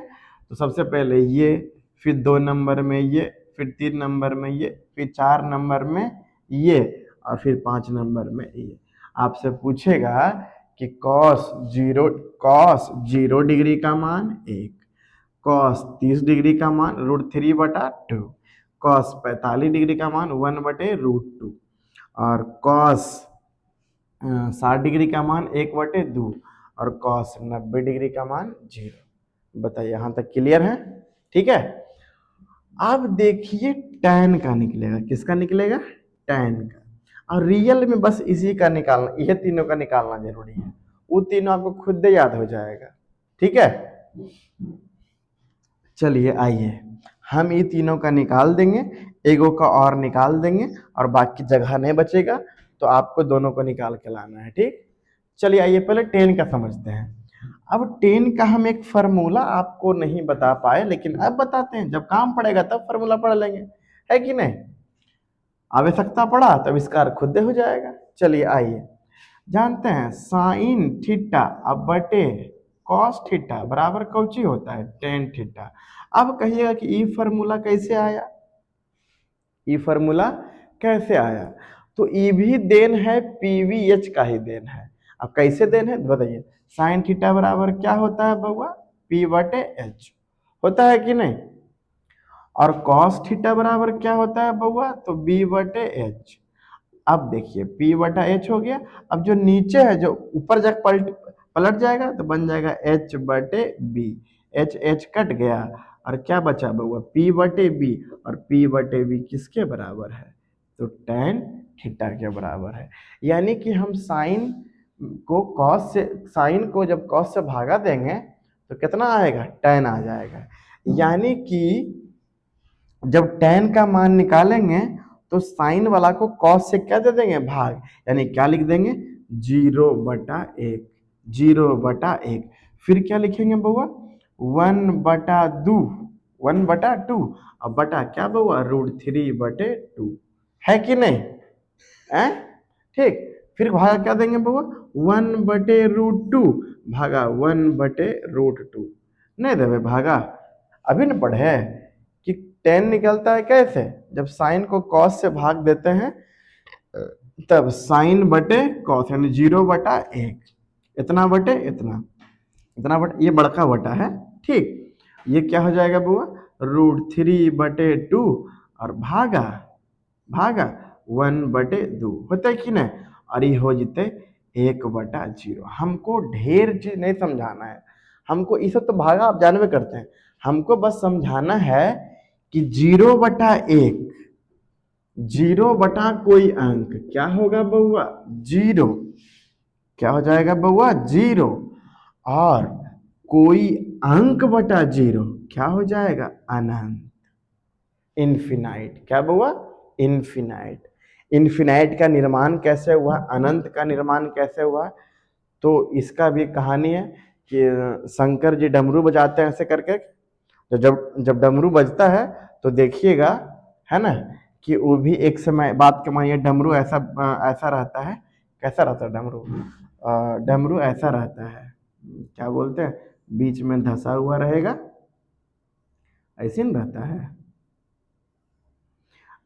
तो सबसे पहले ये, फिर 2 नंबर में ये, फिर 3 नंबर में ये, फिर 4 नंबर में ये, और फिर 5 नंबर में ये। आपसे पूछेगा कि कॉस 0 डिग्री का मान 1, कॉस 30 डिग्री का मान √3/2, कॉस 45 डिग्री का मान 1/√2, और कॉस 60 डिग्री का मान 1/2, और कॉस 90 डिग्री का मान 0। बताइए, यहाँ तक क्लियर है? ठीक है, अब देखिए टैन का निकलेगा। किसका निकलेगा, टैन का। और रियल में बस इसी का निकालना, ये तीनों का निकालना जरूरी है। वो तीनों आपको खुद ही याद हो जाएगा। ठीक है, चलिए आइए, हम ये तीनों का निकाल देंगे, एगो का और निकाल देंगे, और बाकी जगह नहीं बचेगा, तो आपको दोनों को निकाल के लाना है। ठीक, चलिए आइए पहले टेन का समझते हैं। अब टेन का हम एक फार्मूला आपको नहीं बता पाए, लेकिन अब बताते हैं। जब काम पड़ेगा तब फार्मूला पढ़ लेंगे, है कि नहीं? आवश्यकता पड़ा तब इसका खुद हो जाएगा। चलिए आइए, जानते हैं साइन थीटा अब बटे कॉस थीटा बराबर कौची होता है, टेन थीटा। अब कहिएगा कि ई फार्मूला कैसे आया, ई फार्मूला कैसे आया? तो ई भी देन है, पीवीएच का ही देन है। अब कैसे देन है बताइए। साइन थीटा बराबर क्या होता है बउआ, P/H होता है कि नहीं? और कॉस थीटा बराबर क्या होता है बउआ, तो B/H। अब देखिए P/H हो गया। अब जो नीचे है, जो ऊपर जाकर पलट जाएगा, तो बन जाएगा H/B। H कट गया, और क्या बचा बउआ, P/B। और P/B किसके बराबर है, तो tan थीटा के बराबर है। यानी कि हम साइन को जब कॉस से भागा देंगे तो कितना आएगा, tan आ जाएगा। यानी कि जब tan का मान निकालेंगे तो साइन वाला को कॉस से क्या दे देंगे, भाग। यानी क्या लिख देंगे, 0/1, 0/1। फिर क्या लिखेंगे बउआ, 1/2, 1/2। अब बटा क्या बउआ, √3/2, है कि नहीं है? ठीक, फिर भागा क्या देंगे बउआ, 1/√2 भागा 1/√2। नहीं देवे भागा, अभी न पढ़े कि tan निकलता है कैसे, जब साइन को कॉस से भाग देते हैं तब साइन बटे कॉस, यानी 0/1, इतना बटे इतना, इतना बटे, ये बड़का बटा है। ठीक, ये क्या हो जाएगा बुआ, √3/2, और भागा भागा 1/2 होता है कि नहीं? और ये हो जीते 1/0। हमको ढेर चीज नहीं समझाना है, हमको ये सब तो भागा आप जानवे करते हैं। हमको बस समझाना है कि 0/1, 0 बटा कोई अंक क्या होगा बउआ, 0। क्या हो जाएगा बउआ, 0। और कोई अंक बटा 0 क्या हो जाएगा, अनंत, इन्फिनाइट। क्या बउआ, इन्फिनाइट। इन्फिनाइट का निर्माण कैसे हुआ, अनंत का निर्माण कैसे हुआ, तो इसका भी कहानी है कि शंकर जी डमरू बजाते हैं ऐसे करके। तो जब जब डमरू बजता है तो देखिएगा, है ना, कि वो भी एक समय बात कमाइए, डमरू ऐसा ऐसा रहता है। कैसा रहता है डमरू, डमरू ऐसा रहता है, क्या बोलते हैं, बीच में धंसा हुआ रहेगा, ऐसे नहीं रहता है।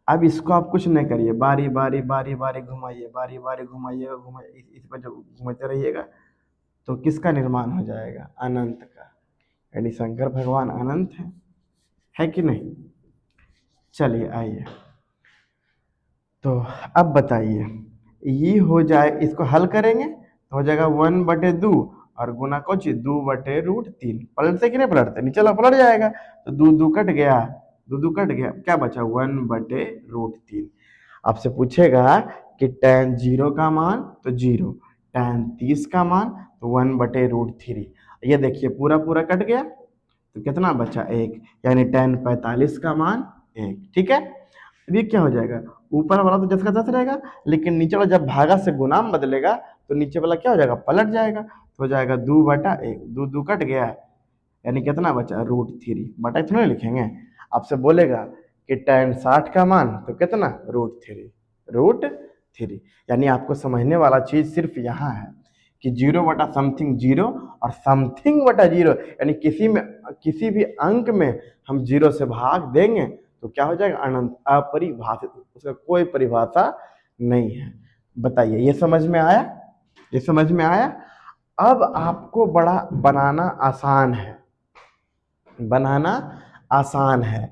अब इसको आप कुछ नहीं करिए, बारी बारी बारी बारी घुमाइए, बारी बारी घुमाइएगा, घुमाइए, इस पर जब घुमाते रहिएगा तो किसका निर्माण हो जाएगा, अनंत का। यानी शंकर भगवान अनंत है कि नहीं? चलिए आइए, तो अब बताइए, ये हो जाए, इसको हल करेंगे तो हो जाएगा 1/2, और गुना कोची 2/√3। पलटते कि नहीं पलटते, नीचे वाला पलट जाएगा तो 2 कट गया, 2 कट गया, क्या बचा 1/√3। आपसे पूछेगा कि tan 0 का मान तो 0, tan 30 का मान तो 1/√3। ये देखिए पूरा पूरा कट गया तो कितना बचा 1, यानी tan 45 का मान 1। ठीक है, अब ये क्या हो जाएगा, ऊपर वाला तो जैसा का तैसा रहेगा, लेकिन नीचे वाला जब भागा से गुना में बदलेगा तो नीचे वाला क्या हो जाएगा, पलट जाएगा, तो हो जाएगा 2/1, 2 कट गया, यानी कितना बचा √3। बटा इतना लिखेंगे। आपसे बोलेगा कि tan 60 का मान तो कितना √3। यानी आपको समझने वाला चीज सिर्फ यहाँ है कि 0/समथिंग 0 और समथिंग बटा 0, यानी किसी भी अंक में हम 0 से भाग देंगे तो क्या हो जाएगा, अनंत, अपरिभाषित, उसका कोई परिभाषा नहीं है। बताइए ये समझ में आया, ये समझ में आया। अब आपको बड़ा बनाना आसान है, बनाना आसान है।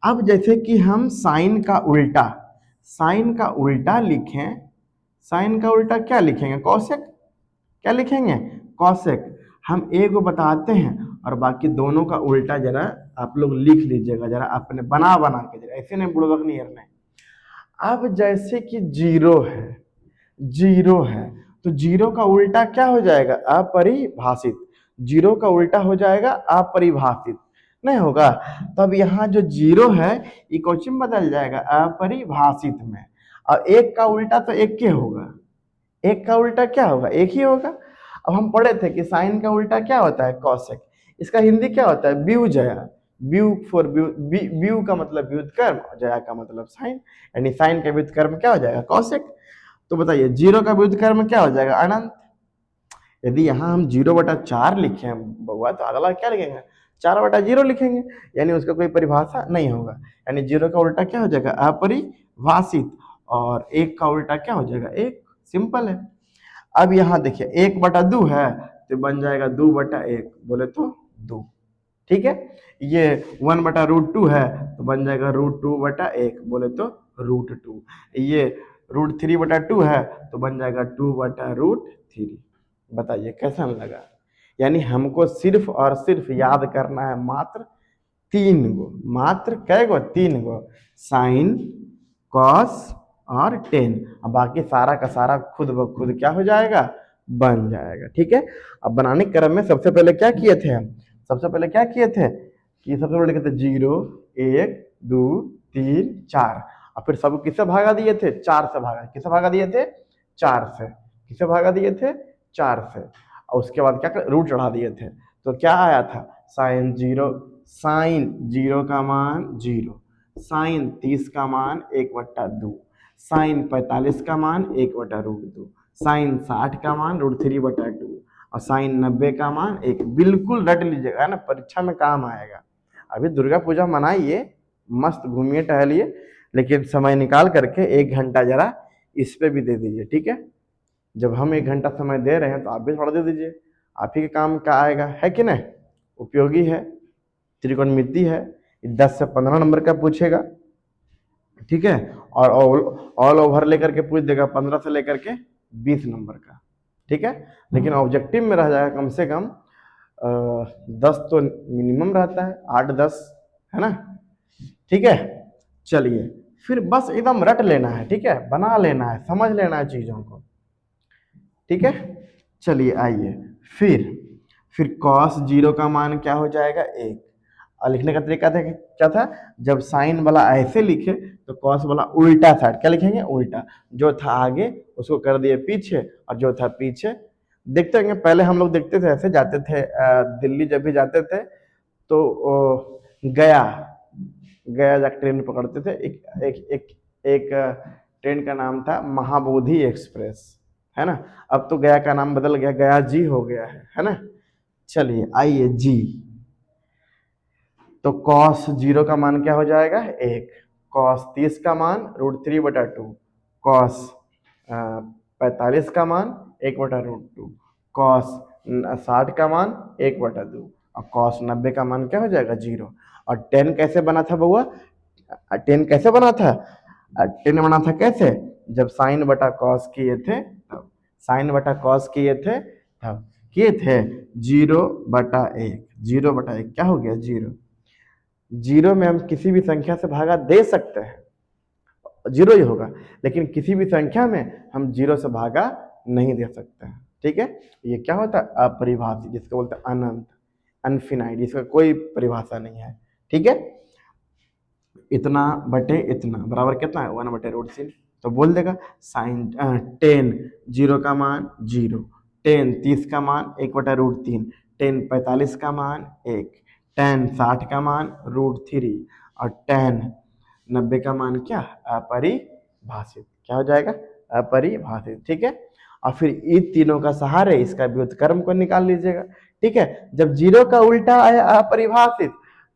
अब जैसे कि हम साइन का उल्टा, साइन का उल्टा लिखें, साइन का उल्टा क्या लिखेंगे, कौशिक, क्या लिखेंगे, कौशिक। हम एक बताते हैं और बाकी दोनों का उल्टा जरा आप लोग लिख लीजिएगा, जरा अपने बना बना के, जरा ऐसे नहीं बुड़बक नहीं करना है। अब जैसे कि 0 है, 0 है तो 0 का उल्टा क्या हो जाएगा, अपरिभाषित। 0 का उल्टा हो जाएगा अपरिभाषित, नहीं होगा। तो अब यहाँ जो 0 है ये क्वेश्चन बदल जाएगा अपरिभाषित में, और 1 का उल्टा तो 1 के होगा, 1 का उल्टा क्या होगा, 1 ही होगा। अब हम पढ़े थे कि साइन का उल्टा क्या होता है, कौशिक। इसका हिंदी क्या होता है, व्युजया। व्यू का मतलब व्युत्क्रम, जया का मतलब साइन, यानी साइन का व्युत्क्रम क्या हो जाएगा, कौशिक। तो बताइए 0 का व्युत्क्रम क्या हो जाएगा, अनंत। यदि यहाँ हम 0/4 लिखे हैं बउआ, तो अगला क्या लिखेंगे, 4/0 लिखेंगे, यानी उसका कोई परिभाषा नहीं होगा। यानी 0 का उल्टा क्या हो जाएगा, अपरिभाषित, और 1 का उल्टा क्या हो जाएगा, 1। सिंपल है। अब यहाँ देखिए 1/2 है तो बन जाएगा 2/1, बोले तो 2। ठीक है, ये 1/√2 है तो बन जाएगा √2/1, बोले तो √2। ये √3/2 है तो बन जाएगा 2/√3। बताइए कैसा लगा। यानी हमको सिर्फ और सिर्फ याद करना है मात्र 3 गो, मात्र कै गो, 3 गो, साइन, कॉस और टेन। अब बाकी सारा का सारा खुद ब खुद क्या हो जाएगा, बन जाएगा। ठीक है, अब बनाने के क्रम में सबसे पहले क्या किए थे हम, सबसे पहले क्या किए थे कि सबसे पहले लिखे थे 0, 1, 2, 3, 4, और फिर सबको किससे भागा दिए थे, 4 से भागा, किससे भागा दिए थे, 4 से, किससे भागा दिए थे, 4 से, और उसके बाद क्या कर रूट चढ़ा दिए थे। तो क्या आया था, साइन 0, साइन 0 का मान 0, साइन 30 का मान 1/2, साइन 45 का मान 1/√2, साइन 60 का मान √3/2, और साइन 90 का मान 1। बिल्कुल रट लीजिएगा ना, परीक्षा में काम आएगा। अभी दुर्गा पूजा मनाइए, मस्त घूमिए टहलिए, लेकिन समय निकाल करके 1 घंटा जरा इस पे भी दे दीजिए। ठीक है, जब हम 1 घंटा समय दे रहे हैं तो आप भी थोड़ा दे दीजिए, आप ही के काम का आएगा, है कि नहीं, उपयोगी है, त्रिकोणमिति है, 10 से 15 नंबर का पूछेगा। ठीक है, और ऑल ओवर लेकर के पूछ देगा 15 से लेकर के 20 नंबर का। ठीक है, लेकिन ऑब्जेक्टिव में रह जाएगा कम से कम 10 तो मिनिमम रहता है, 8-10, है ना। ठीक है, चलिए फिर बस एकदम रट लेना है, ठीक है, बना लेना है, समझ लेना है चीजों को। ठीक है, चलिए आइए फिर कॉस 0 का मान क्या हो जाएगा, 1। और लिखने का तरीका था क्या था, जब साइन वाला ऐसे लिखे तो कॉस वाला उल्टा साइड क्या लिखेंगे, उल्टा, जो था आगे उसको कर दिए पीछे, और जो था पीछे। देखते होंगे पहले हम लोग देखते थे, ऐसे जाते थे दिल्ली, जब भी जाते थे तो गया गया जाकर ट्रेन पकड़ते थे। एक ट्रेन का नाम था महाबोधि एक्सप्रेस, है ना। अब तो गया का नाम बदल गया, गया जी हो गया है ना। चलिए आइए जी, तो कॉस 0 का मान क्या हो जाएगा, 1, कॉस 30 का मान √3/2, कॉस 45 का मान 1/√2, कॉस 60 का मान 1/2, और कॉस 90 का मान क्या हो जाएगा, 0। और 10 कैसे बना था बउआ, 10 कैसे बना था, 10 बना था कैसे, जब साइन बटा कॉस किए थे तब, साइन बटा कॉस किए थे तब। किए थे 0/1, 0/1 क्या हो गया 0। 0 में हम किसी भी संख्या से भागा दे सकते हैं, 0 ही होगा, लेकिन किसी भी संख्या में हम 0 से भागा नहीं दे सकते हैं। ठीक है, ये क्या होता है अपरिभाषित, जिसको बोलते हैं अनंत, अनफिनाइट, जिसका कोई परिभाषा नहीं है। ठीक है, इतना बटे इतना बराबर कितना है 1/√3, तो बोल देगा साइन 10, 0 का मान 0, 10 30 का मान 1/√3, 10 45 का मान 1, 10 60 का मान √3 और 10 90 का मान क्या अपरिभाषित, क्या हो जाएगा अपरिभाषित। ठीक है, और फिर इन तीनों का सहारे इसका व्युत्क्रम को निकाल लीजिएगा। ठीक है, जब 0 का उल्टा आया अपरिभाषित,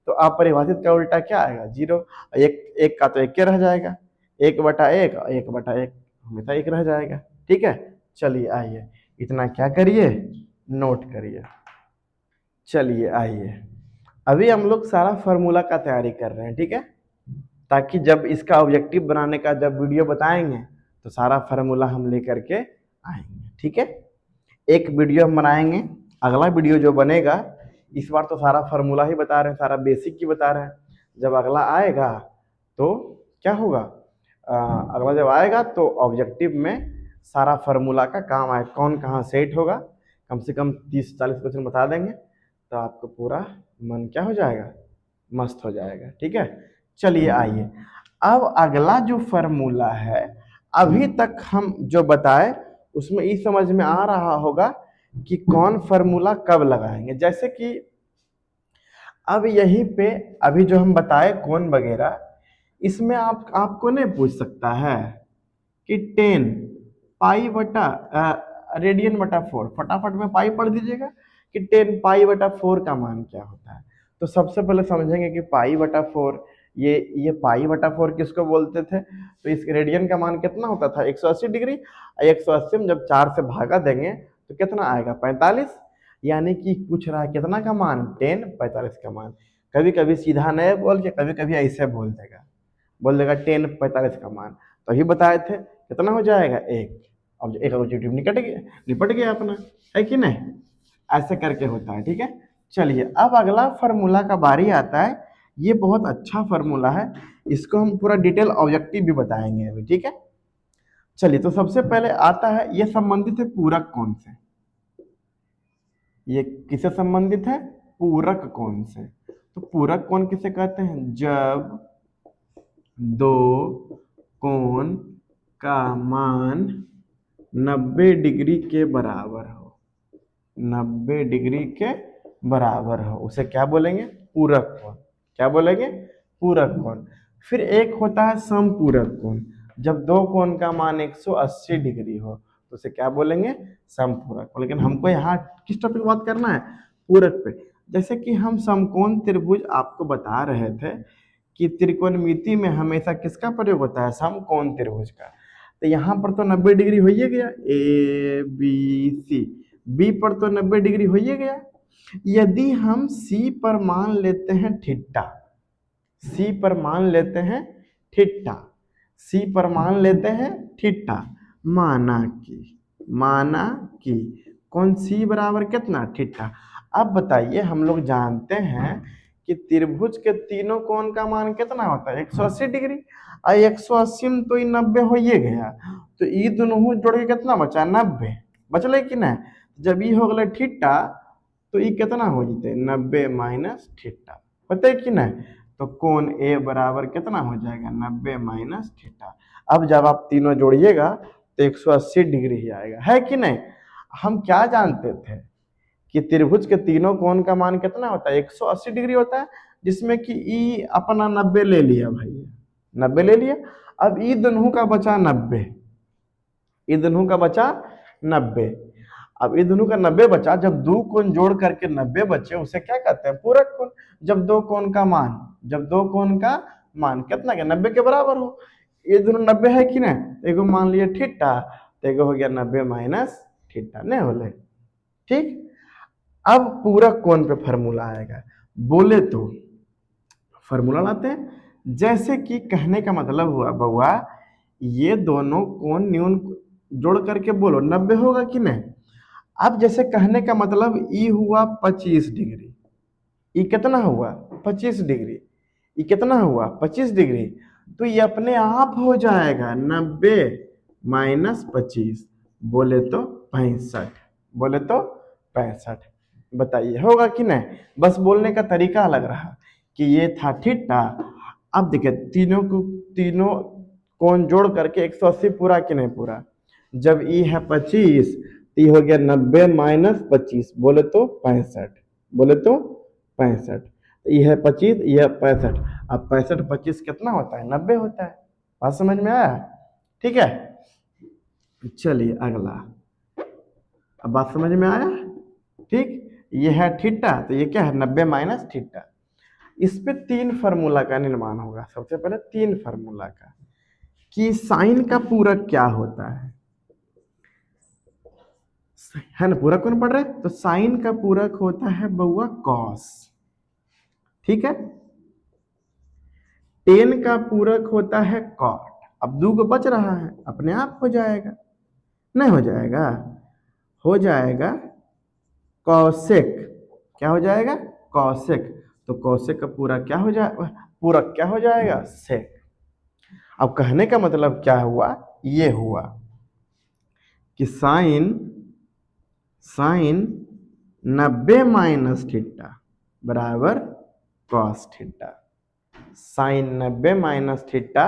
तो अपरिभाषित का उल्टा क्या आएगा 0, एक का तो एक रह जाएगा, 1/1 और 1/1 हमेशा एक रह जाएगा। ठीक है, चलिए आइए इतना क्या करिए नोट करिए। चलिए आइए अभी हम लोग सारा फार्मूला का तैयारी कर रहे हैं। ठीक है, ताकि जब इसका ऑब्जेक्टिव बनाने का जब वीडियो बताएंगे तो सारा फार्मूला हम लेकर के आएंगे। ठीक है, एक वीडियो हम बनाएंगे, अगला वीडियो जो बनेगा इस बार तो सारा फार्मूला ही बता रहे हैं, सारा बेसिक ही बता रहे हैं। जब अगला आएगा तो क्या होगा, अगला जब आएगा तो ऑब्जेक्टिव में सारा फार्मूला का काम आए, कौन कहाँ सेट होगा, कम से कम 30-40 क्वेश्चन बता देंगे, तो आपको पूरा मन क्या हो जाएगा, मस्त हो जाएगा। ठीक है, चलिए आइए अब अगला जो फार्मूला है, अभी तक हम जो बताए उसमें ये समझ में आ रहा होगा कि कौन फार्मूला कब लगाएंगे। जैसे कि अब यहीं पे अभी जो हम बताए कौन वगैरह, इसमें आपको नहीं पूछ सकता है कि 10 पाई बटा रेडियन बटा 4, फटाफट में पाई पढ़ दीजिएगा कि 10 पाई बटा 4 का मान क्या होता है। तो सबसे पहले समझेंगे कि पाई बटा 4, ये पाई बटा 4 किसको बोलते थे, तो इस रेडियन का मान कितना होता था 180 डिग्री। 180 में जब 4 से भागा देंगे तो कितना आएगा 45, यानी कि पूछ रहा है कितना का मान 10 45 का मान। कभी कभी सीधा नहीं बोल के कभी कभी ऐसे बोल देगा 10 45 का मान, तो ही बताए थे कितना हो जाएगा 1। अब एक ऑब्जेक्टिव निपट गया अपना, है कि नहीं, ऐसे करके होता है। ठीक है, चलिए अब अगला फार्मूला का बारी आता है। ये बहुत अच्छा फार्मूला है, इसको हम पूरा डिटेल ऑब्जेक्टिव भी बताएंगे अभी। ठीक है, चलिए तो सबसे पहले आता है, ये संबंधित है पूरक कोण से। ये किससे संबंधित है, पूरक कोण से। तो पूरक कोण किसे कहते हैं, जब दो कोण का मान 90 डिग्री के बराबर हो, 90 डिग्री के बराबर हो, उसे क्या बोलेंगे पूरक कोण। क्या बोलेंगे पूरक कोण। फिर एक होता है समपूरक कोण, जब दो कोण का मान 180 डिग्री हो तो उसे क्या बोलेंगे समपूरक। लेकिन हमको यहाँ किस टॉपिक बात करना है, पूरक पे। जैसे कि हम समकोण त्रिभुज आपको बता रहे थे कि त्रिकोणमिति में हमेशा किसका प्रयोग होता है, समकोण त्रिभुज का। तो यहाँ पर तो 90 डिग्री हो ही गया, ए बी सी, बी पर तो 90 डिग्री हो ही गया। यदि हम सी पर मान लेते हैं थीटा, सी पर मान लेते हैं थीटा, सी पर मान लेते हैं थीटा, माना कि कौन सी बराबर कितना थीटा। अब बताइए हम लोग जानते हैं कि त्रिभुज के तीनों कोण का मान कितना होता है 180 डिग्री, और 180 में तो ये 90 हो ही गया, तो ये दोनों जोड़ के कितना बचा 90 बचल कि नहीं। जब ये हो गए थीटा तो ये कितना हो जते 90 माइनस थीटा, होते कि नहीं। तो कोण ए बराबर कितना हो जाएगा 90 माइनस थीटा। अब जब आप तीनों जोड़िएगा तो 180 डिग्री ही आएगा, है कि नहीं। हम क्या जानते थे कि त्रिभुज के तीनों कोण का मान कितना होता है 180 डिग्री होता है, जिसमें कि ई अपना 90 ले लिया भाई, 90 ले लिया। अब ई दोनों का बचा 90, ई दोनों का बचा 90। अब ये दोनों का 90 बचा, जब दो कोण जोड़ करके 90 बचे उसे क्या कहते हैं पूरक कोण। जब दो कोण का मान कितना के 90 के बराबर हो, ये दोनों 90 है कि नहीं, एगो मान लिया थीटा तो एगो हो गया 90 माइनस थीटा, नहीं होले। ठीक, अब पूरक कोण पे फार्मूला आएगा। बोले तो फार्मूला लाते हैं, जैसे कि कहने का मतलब हुआ बउआ ये दोनों कोण न्यून जोड़ करके बोलो 90 होगा कि नहीं। अब जैसे कहने का मतलब ई हुआ 25 डिग्री, ई कितना हुआ 25 डिग्री, ये कितना हुआ 25 डिग्री, तो ये अपने आप हो जाएगा 90 - 25, बोले तो 65, बोले तो 65। बताइए होगा कि नहीं, बस बोलने का तरीका अलग रहा कि ये था थीटा। अब देखिए तीनों को, तीनों कोण जोड़ करके 180 पूरा कि नहीं पूरा, जब ई है 25 तो ये हो गया 90 - 25, बोले तो 65, बोले तो 65। ये है 25, ये है 65। अब 65 - 25 कितना होता है 90 होता है। बात समझ में आया, ठीक है। चलिए अगला, अब बात समझ में आया, ठीक। ये है थीटा, तो ये क्या है 90 - थीटा। इस पे तीन फार्मूला का निर्माण होगा। सबसे पहले तीन फार्मूला का, कि साइन का पूरक क्या होता है ना, पूरक कौन पढ़ रहे हैं, तो साइन का पूरक होता है बउआ कॉस, ठीक है। टेन का पूरक होता है कॉट। अब दो को बच रहा है, अपने आप हो जाएगा, नहीं हो जाएगा, हो जाएगा कौशिक। क्या हो जाएगा कौशिक, तो कौशिक का पूरा क्या हो जाएगा, पूरक क्या हो जाएगा सेक। अब कहने का मतलब क्या हुआ, ये हुआ कि साइन, साइन 90 - थीटा बराबर cos theta, sine 90 - theta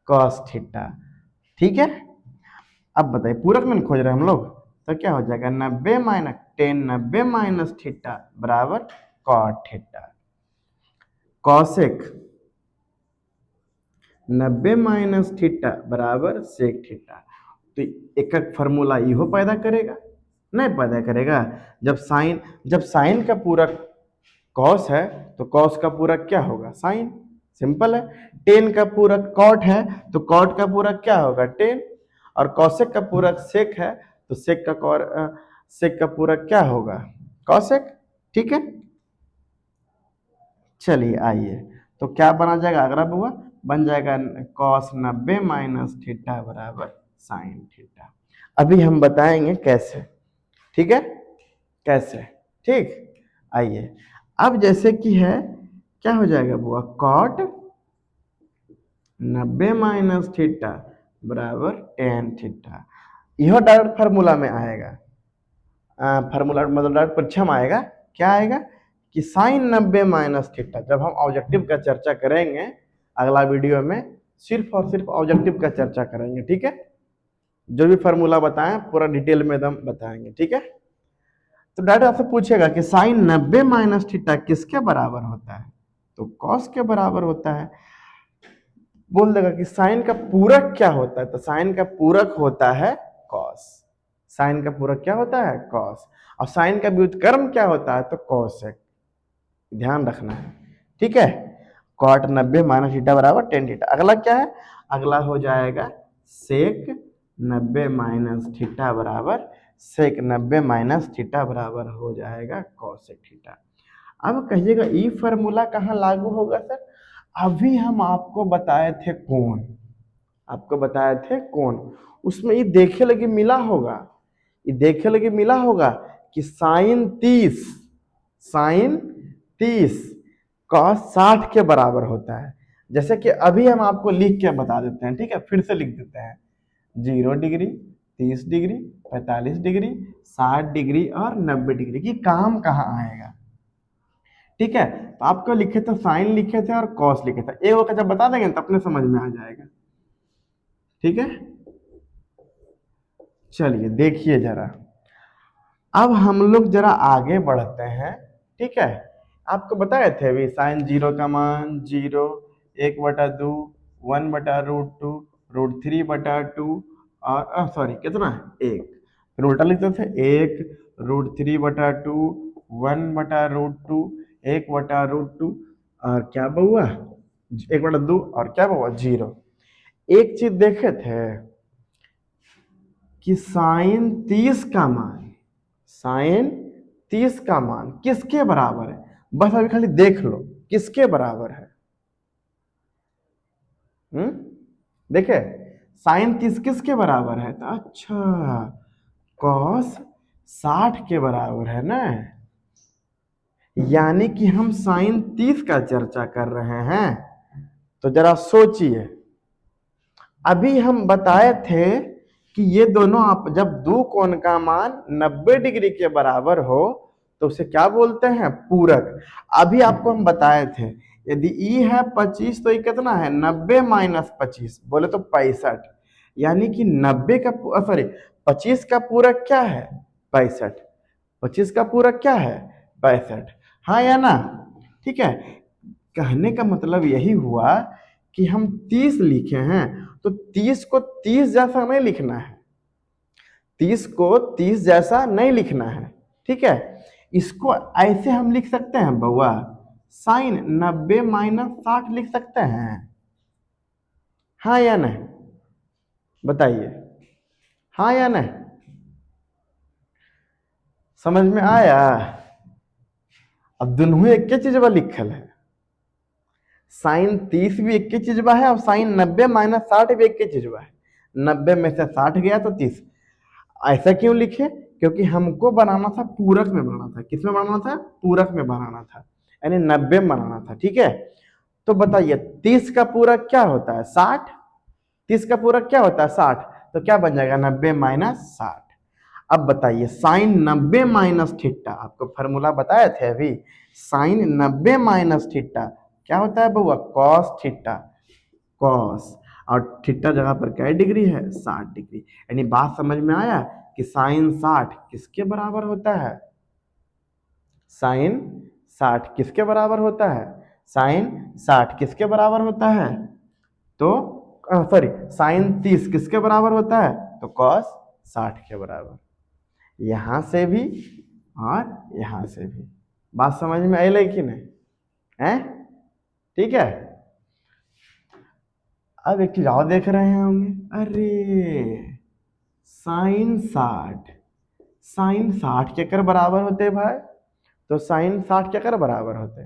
cos theta, ठीक है। अब बताइए पूरक में खोज रहे हैं हम लोग, तो क्या हो जाएगा 90 - थीटा बराबर कॉट थीटा। कॉसेक 90 - थीटा बराबर सेक थीटा। तो एक एक फॉर्मूला इहो पैदा करेगा, नहीं पैदा करेगा। जब साइन का पूरक कॉस है तो कॉस का पूरक क्या होगा साइन, सिंपल है। टेन का पूरक कॉट है तो कॉट का पूरक क्या होगा टेन, और कॉसेक का पूरक सेक है तो सेक का पूरक क्या होगा कॉसेक, ठीक है। चलिए आइए, तो क्या बना जाएगा अगला बुआ, बन जाएगा कॉस 90 - थीटा बराबर साइन थीटा। अभी हम बताएंगे कैसे, ठीक है, कैसे, ठीक। आइए, अब जैसे कि है क्या हो जाएगा बुआ कॉट 90 - थीटा बराबर टेन थीटा। यह डायरेक्ट फार्मूला में आएगा, फार्मूला मतलब डायरेक्ट परीक्षा में आएगा। क्या आएगा कि साइन 90 - थीटा, जब हम ऑब्जेक्टिव का चर्चा करेंगे अगला वीडियो में, सिर्फ और सिर्फ ऑब्जेक्टिव का चर्चा करेंगे, ठीक है। जो भी फार्मूला बताएं पूरा डिटेल में एकदम बताएंगे, ठीक है। तो डायरेक्ट आपसे पूछेगा कि साइन 90 - थीटा किसके बराबर होता है, तो कॉस के बराबर होता है। बोल देगा कि साइन का पूरक क्या होता है, तो साइन का पूरक होता है कॉस, साइन का पूरक क्या होता है कॉस, और साइन का व्युत्क्रम क्या होता है तो कॉसेक, ध्यान रखना है, ठीक है। कॉट 90 - थीटा बराबर टेन थीटा। अगला क्या है, अगला हो जाएगा सेक 90 - थीटा बराबर, सेक 90 - थीटा बराबर हो जाएगा कॉसेक थीटा। अब कहिएगा ई फार्मूला कहाँ लागू होगा सर, अभी हम आपको बताए थे कोण, आपको बताए थे कोण, उसमें ये देखे लगे मिला होगा, ये देखे लगे मिला होगा कि साइन 30, साइन 30 कॉस 60 के बराबर होता है। जैसे कि अभी हम आपको लिख के बता देते हैं, ठीक है, फिर से लिख देते हैं 0 डिग्री, 30 डिग्री, 45 डिग्री, 60 डिग्री और 90 डिग्री की काम कहाँ आएगा, ठीक है। तो आपको लिखे थे साइन लिखे थे और कॉस लिखे थे, एक वक्त जब बता देंगे तो अपने समझ में आ जाएगा, ठीक है। चलिए देखिए जरा, अब हम लोग जरा आगे बढ़ते हैं, ठीक है। आपको बताए थे अभी साइन 0 का मान 0, 1/2, 1/√2, √3/2, और सॉरी कितना एक उल्टा लिखते थे 1 √3/2, 1/√2, 1/√2, और क्या बउआ 1/2, और क्या बउआ 0। एक चीज देखे थे कि साइन 30 का मान, साइन 30 का मान किसके बराबर है, बस अभी खाली देख लो किसके बराबर है। देखे साइन 30 किसके बराबर है, तो अच्छा कॉस 60 के बराबर है ना, यानी कि हम साइन 30 का चर्चा कर रहे हैं। तो जरा सोचिए, अभी हम बताए थे कि ये दोनों आप जब दो कोण का मान 90 डिग्री के बराबर हो तो उसे क्या बोलते हैं, पूरक। अभी आपको हम बताए थे यदि ई है 25 तो ये कितना है 90 माइनस 25, बोले तो 65, यानी कि 90 का सॉरी 25 का पूरक क्या है 65, 25 का पूरक क्या है 65, हाँ या ना। ठीक है, कहने का मतलब यही हुआ कि हम 30 लिखे हैं तो 30 को 30 जैसा नहीं लिखना है, 30 को 30 जैसा नहीं लिखना है। ठीक है, इसको ऐसे हम लिख सकते हैं बउआ, साइन 90 माइनस 60 लिख सकते हैं, हाँ या नहीं, बताइए, हाँ या नहीं, समझ में आया। अब दोनों एक के चीज लिखल है, साइन 30 भी एक के चीज है और साइन 90 माइनस 60 भी एक के चीज है। 90 में से 60 गया तो 30। ऐसा क्यों लिखे, क्योंकि हमको बनाना था पूरक में बनाना था, किस में बनाना था, पूरक में बनाना था, यानी 90 में बनाना था। ठीक है, तो बताइए 30 का पूरक क्या होता है 60, 30 का पूरक क्या होता है 60, तो क्या बन जाएगा 90 माइनस 60। अब बताइए साइन 90 माइनस थीटा, आपको फॉर्मूला बताए थे अभी, साइन 90 माइनस थीटा क्या होता है बउआ, कॉस थीटा, कॉस, और थीटा जगह पर क्या डिग्री है 60 डिग्री। यानी बात समझ में आया कि साइन 60 किसके बराबर होता है, साइन 60 किसके बराबर होता है, साइन 60 किसके बराबर होता है, तो सॉरी साइन 30 किसके बराबर होता है, तो कॉस 60 के बराबर। यहां से भी और यहां से भी बात समझ में आई कि नहीं है। ठीक है, अब एक चीज और देख रहे होंगे, अरे साइन 60, साइन 60 के कर बराबर होते भाई, तो साइन 60 के कर बराबर होते,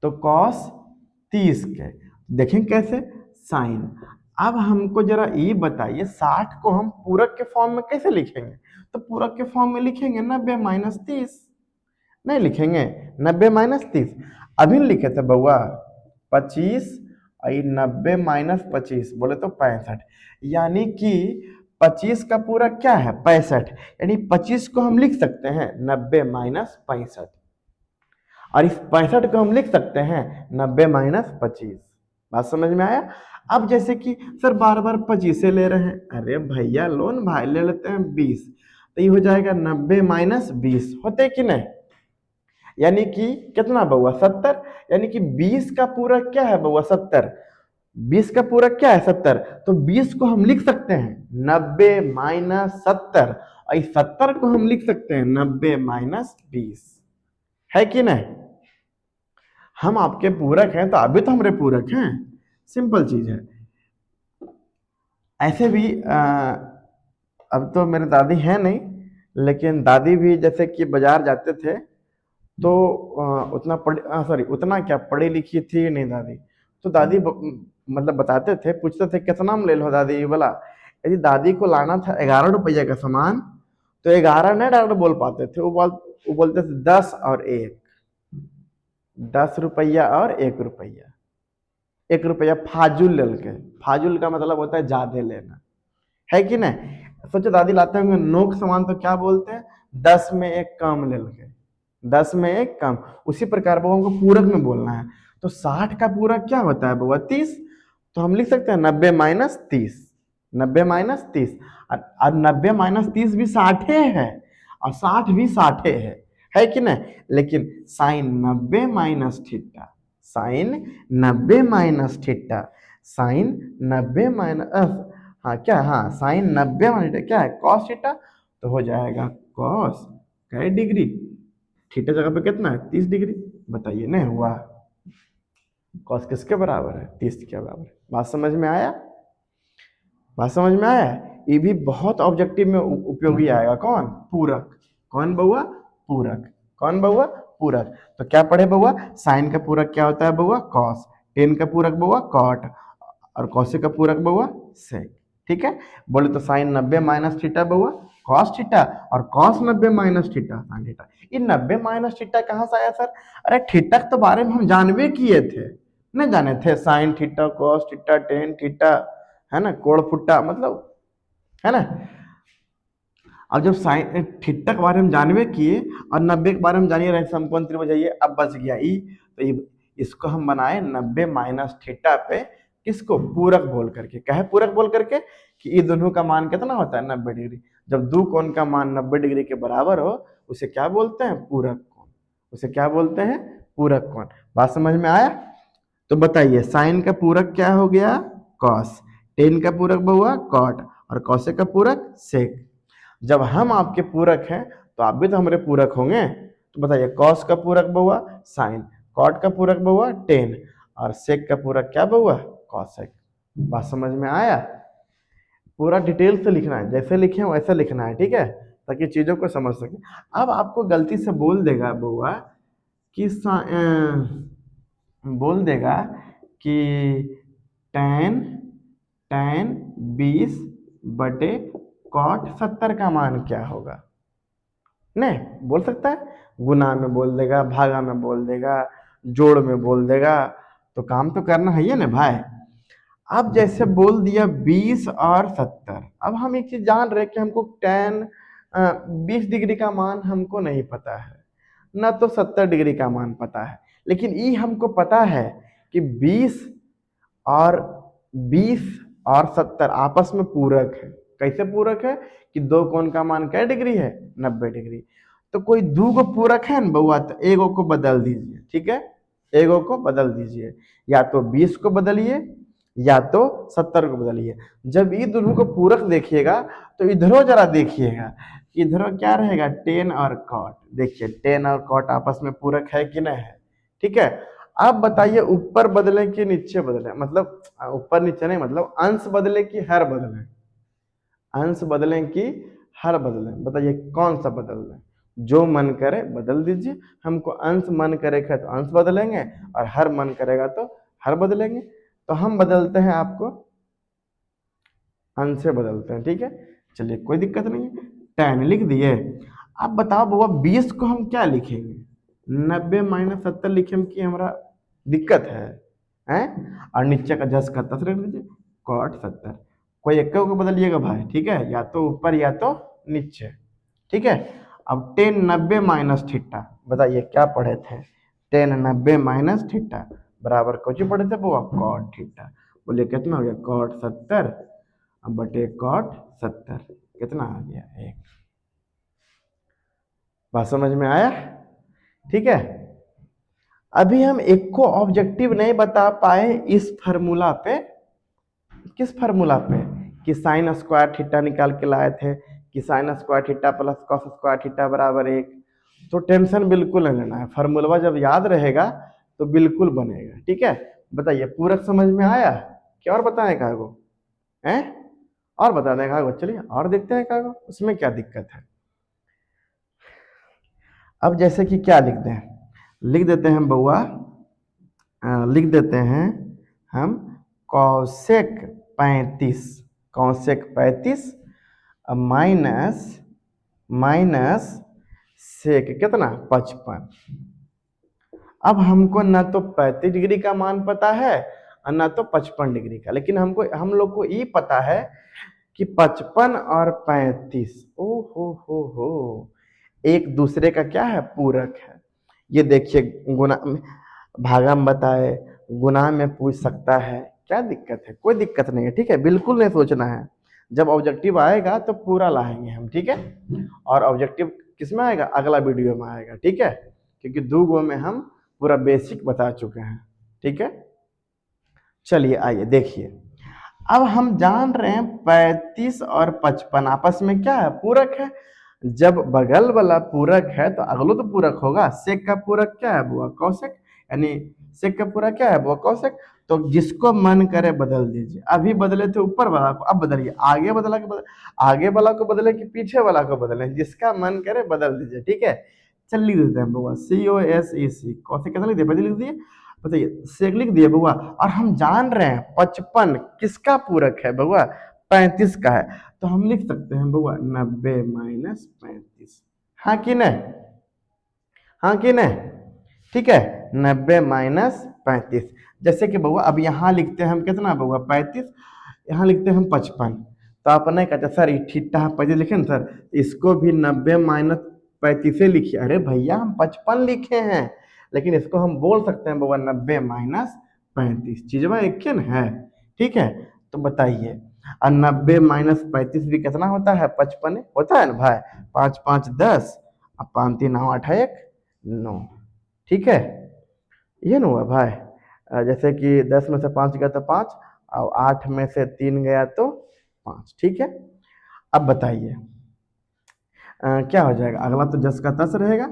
तो कॉस 30 के, देखें कैसे साइन। अब हमको जरा ये बताइए 60 को हम पूरक के फॉर्म में कैसे लिखेंगे, तो पूरक के फॉर्म में लिखेंगे 90 माइनस 30, नहीं लिखेंगे 90 माइनस 30, अभी लिखे थे बउआ 25 और 90 माइनस 25 बोले तो 65, यानी कि 25 का पूरक क्या है 65, यानी 25 को हम लिख सकते हैं 90 माइनस 65, और इस 65 को हम लिख सकते हैं 90 माइनस 25। बात समझ में आया। अब जैसे कि सर बार बार 25 से ले रहे हैं, अरे भैया लोन भाई ले लेते हैं 20, तो ये हो जाएगा 90 माइनस 20, होते कि नहीं, यानी कि कितना बउआ 70, यानी कि 20 का पूरक क्या है बउआ 70, 20 का पूरक क्या है 70, तो 20 को हम लिख सकते हैं 90 माइनस 70, और इस 70 को हम लिख सकते हैं 90 माइनस 20, है कि नहीं। हम आपके पूरक हैं तो अभी तो हमारे पूरक हैं, सिंपल चीज है। ऐसे भी अब तो मेरे दादी है नहीं, लेकिन दादी भी जैसे कि बाजार जाते थे तो उतना सॉरी उतना क्या पढ़ी लिखी थी नहीं दादी, तो दादी मतलब बताते थे, पूछते थे कितना में ले लो दादी, ये बोला यदि दादी को लाना था 11 रुपये का सामान तो 11 नहीं डायरेक्ट बोल पाते थे, वो बोलते थे 10 और 1, 10 रुपया और 1 रुपया, 1 रुपया फाजुल ले के, फाजुल का मतलब होता है ज्यादा लेना, है कि नहीं। सोचो दादी लाते होंगे नोक सामान तो क्या बोलते हैं 10 में 1 कम ले के, 10 में 1 कम, उसी प्रकार बउआ को पूरक में बोलना है, तो 60 का पूरक क्या होता है बउआ 30, तो हम लिख सकते हैं 90 माइनस 30, 90 माइनस 30, और 90 माइनस 30 भी 60 है और 60 भी 60 है कि नहीं। लेकिन sine 90 minus theta, sine 90 minus theta, sine 90 minus हाँ क्या, हाँ साइन 90 माइनस क्या है कॉस थीटा, तो हो जाएगा कॉस क्या डिग्री, थीटा जगह पे कितना है 30 डिग्री, बताइए नहीं हुआ, कॉस किसके बराबर है 30 के बराबर। बात समझ में आया, बात समझ में आया। ये भी बहुत ऑब्जेक्टिव में उपयोगी आएगा, कौन पूरक, कौन बउआ पूरक, कौन बउआ पूरक। तो क्या पढ़े बउआ, साइन का पूरक क्या होता है बउआ कॉस, टेन का पूरक बउआ कॉट, और कॉसे का पूरक बउआ सेक। ठीक है, बोले तो साइन 90 माइनस थीटा बउआ कॉस थीटा, और cos 90 minus theta sine theta. ये 90 माइनस थीटा कहाँ से आया सर? अरे थीटा के तो बारे में हम जानबे किए थे, नहीं जाने थे? Sine theta, cos theta, tan theta, है ना, कोण फुट्टा, मतलब, है ना। अब जब साइन थीटा के बारे में जानबे किए और 90 के बारे में जानिए रहे समकोण त्रिभुज है ये, अब बच गया ई, तो ये इसको हम बनाए 90 माइनस थीटा पे, किसको? पूरक बोल करके। कहे पूरक बोल करके कि ये दोनों का मान कितना होता है? 90 डिग्री। जब दो कोण का मान 90 डिग्री के बराबर हो उसे क्या बोलते हैं? पूरक कोण। उसे क्या बोलते हैं? पूरक कोण। बात समझ में आया? तो बताइए, साइन का पूरक क्या हो गया? कॉस। टेन का पूरक हुआ कॉट, और कॉसेक का पूरक सेक। जब हम आपके पूरक हैं तो आप भी तो हमारे पूरक होंगे। तो बताइए, कॉस का पूरक हुआ साइन, कॉट का पूरक हुआ टेन, और सेक का पूरक क्या हुआ? कॉसेक। बात समझ में आया? पूरा डिटेल से लिखना है, जैसे लिखे हैं वैसे लिखना है, ठीक है, ताकि चीजों को समझ सके। अब आपको गलती से बोल देगा बउआ कि बोल देगा कि tan tan 20 बटे cot 70 का मान क्या होगा? नहीं बोल सकता है, गुना में बोल देगा, भागा में बोल देगा, जोड़ में बोल देगा, तो काम तो करना है ये ना भाई। अब जैसे बोल दिया 20 और 70, अब हम एक चीज जान रहे हैं कि हमको tan 20 डिग्री का मान हमको नहीं पता है, ना तो 70 डिग्री का मान पता है, लेकिन ये हमको पता है कि और 20 और 70 आपस में पूरक है। कैसे पूरक है? कि दो कोण का मान क्या डिग्री है? 90 डिग्री। तो कोई दो को पूरक है ना बउआ, तो एगो को बदल दीजिए, ठीक है, एगो को बदल दीजिए, या तो 20 को बदलिए या तो 70 को बदलिए। जब ये दोनों को पूरक देखिएगा तो इधरों जरा देखिएगा, इधरों क्या रहेगा? टेन और कॉट। देखिए टेन और कॉट आपस में पूरक है कि नहीं है? ठीक है। अब बताइए, ऊपर बदले कि नीचे बदले, मतलब ऊपर नीचे नहीं, मतलब अंश बदले कि हर बदले? अंश बदले कि हर बदले? बताइए कौन सा बदल दें? जो मन करे बदल दीजिए। हमको अंश मन करेगा तो अंश बदलेंगे, और हर मन करेगा तो हर बदलेंगे। तो हम बदलते हैं, आपको अंश से बदलते हैं, ठीक है। चलिए कोई दिक्कत नहीं है, tan लिख दिए। अब बताओ बुआ, 20 को हम क्या लिखेंगे? 90 माइनस 70 लिखे कि हमारा दिक्कत है, हैं? और नीचे का जस का तस रख दीजिए, cot 70। कोई एक को बदलिएगा भाई, ठीक है, या तो ऊपर या तो नीचे, ठीक है। अब टेन 90 माइनस थीटा, बताइए क्या पढ़े थे? टेन 90 माइनस थीटा बराबर कुछ पढ़े थे बुआ? cot theta. बोलिए कितना हो गया? cot 70 अब बटे cot 70, कितना आ गया? 1। बात समझ में आया? ठीक है। अभी हम एक को ऑब्जेक्टिव नहीं बता पाए इस फार्मूला पे। किस फार्मूला पे? कि साइन स्क्वायर थीटा निकाल के लाए थे कि sign square theta plus cos square theta बराबर 1। तो टेंशन बिल्कुल नहीं लेना है, फार्मूला जब याद रहेगा तो बिल्कुल बनेगा, ठीक है। बताइए पूरक समझ में आया? क्या और बताएं कागो? हैं? और बता दें कागो? चलिए और देखते हैं कागो, उसमें क्या दिक्कत है। अब जैसे कि क्या लिख दें? लिख देते हैं बउआ, लिख देते हैं हम cosec 35, cosec 35 minus minus sec कितना? 55। अब हमको ना तो 35 डिग्री का मान पता है और ना तो 55 डिग्री का, लेकिन हम लोग को ये पता है कि 55 और 35 ओ हो एक दूसरे का क्या है? पूरक है। ये देखिए गुना भागा में बताए, गुना में पूछ सकता है, क्या दिक्कत है? कोई दिक्कत नहीं है, ठीक है, बिल्कुल नहीं सोचना है। जब ऑब्जेक्टिव आएगा तो पूरा लाएंगे हम, ठीक है। और ऑब्जेक्टिव किस में आएगा? अगला वीडियो में आएगा, ठीक है, क्योंकि 2 गो में हम पूरा बेसिक बता चुके हैं, ठीक है। चलिए आइए देखिए, अब हम जान रहे हैं 35 और 55 आपस में क्या है? पूरक है। जब बगल वाला पूरक है तो अगलो तो पूरक होगा। सेक का पूरक क्या है बुआ? कौशिक। यानी सेक का पूरक क्या है बुआ? कौशिक। तो जिसको मन करे बदल दीजिए। अभी बदले थे ऊपर वाला को, अब बदलिए आगे वाला को, आगे वाला को बदले कि पीछे वाला को बदले, जिसका मन करे बदल दीजिए, ठीक है। चल लिख देते हैं बुआ, COSEC, कौशिक कितना लिख दिया? बदल लिख दिए, बताइए सेक लिख दिए बउआ। और हम जान रहे हैं 55 किसका पूरक है बउआ? 35 का है, तो हम लिख सकते हैं बउआ 90 माइनस 35। हाँ कि नहीं? हाँ कि नहीं? ठीक है, 90 माइनस 35। जैसे कि बउआ अब यहाँ लिखते हैं हम कितना बउआ 35, यहाँ लिखते हैं हम 55। तो आप नहीं कहते सर ये ठीठा 35 लिखे ना सर, इसको भी 90 माइनस 35 से लिखिए। अरे भैया हम 55 लिखे हैं, लेकिन इसको हम बोल सकते हैं बउआ 90 माइनस 35। चीजवा एक ही ना है। ठीक है, तो बताइए, और 90 माइनस 35 भी कितना होता है? 55 होता है ना भाई। 5 5 10, और 5 3 9 8 1 9। ठीक है, ये ना हुआ भाई। जैसे कि 10 में से 5 गया तो 5, और 8 में से 3 गया तो 5। ठीक है, अब बताइए क्या हो जाएगा? अगला तो 10 का 10 रहेगा,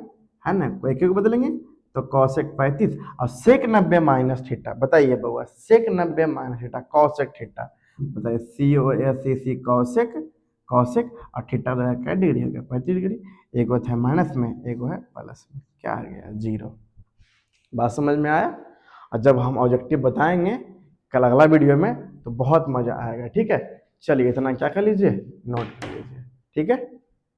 है ना, एक एक बदलेंगे। तो कॉसेक 35 और सेक 90 माइनस थीटा। बताइए बउआ, सेक 90 माइनस थीटा, कॉसेक थीटा। बताइए, COSEC कॉसेक, कॉसेक, और थीटा रहेगा क्या डिग्री हो गया? 35 डिग्री। एक वो है माइनस में, एक वो है प्लस में, क्या आ गया? 0। बात समझ में आया? और जब हम ऑब्जेक्टिव बताएंगे कल अगला वीडियो में, तो बहुत मजा आएगा। ठीक है, चलिए इतना क्या कर लीजिए, नोट कर लीजिए। ठीक है।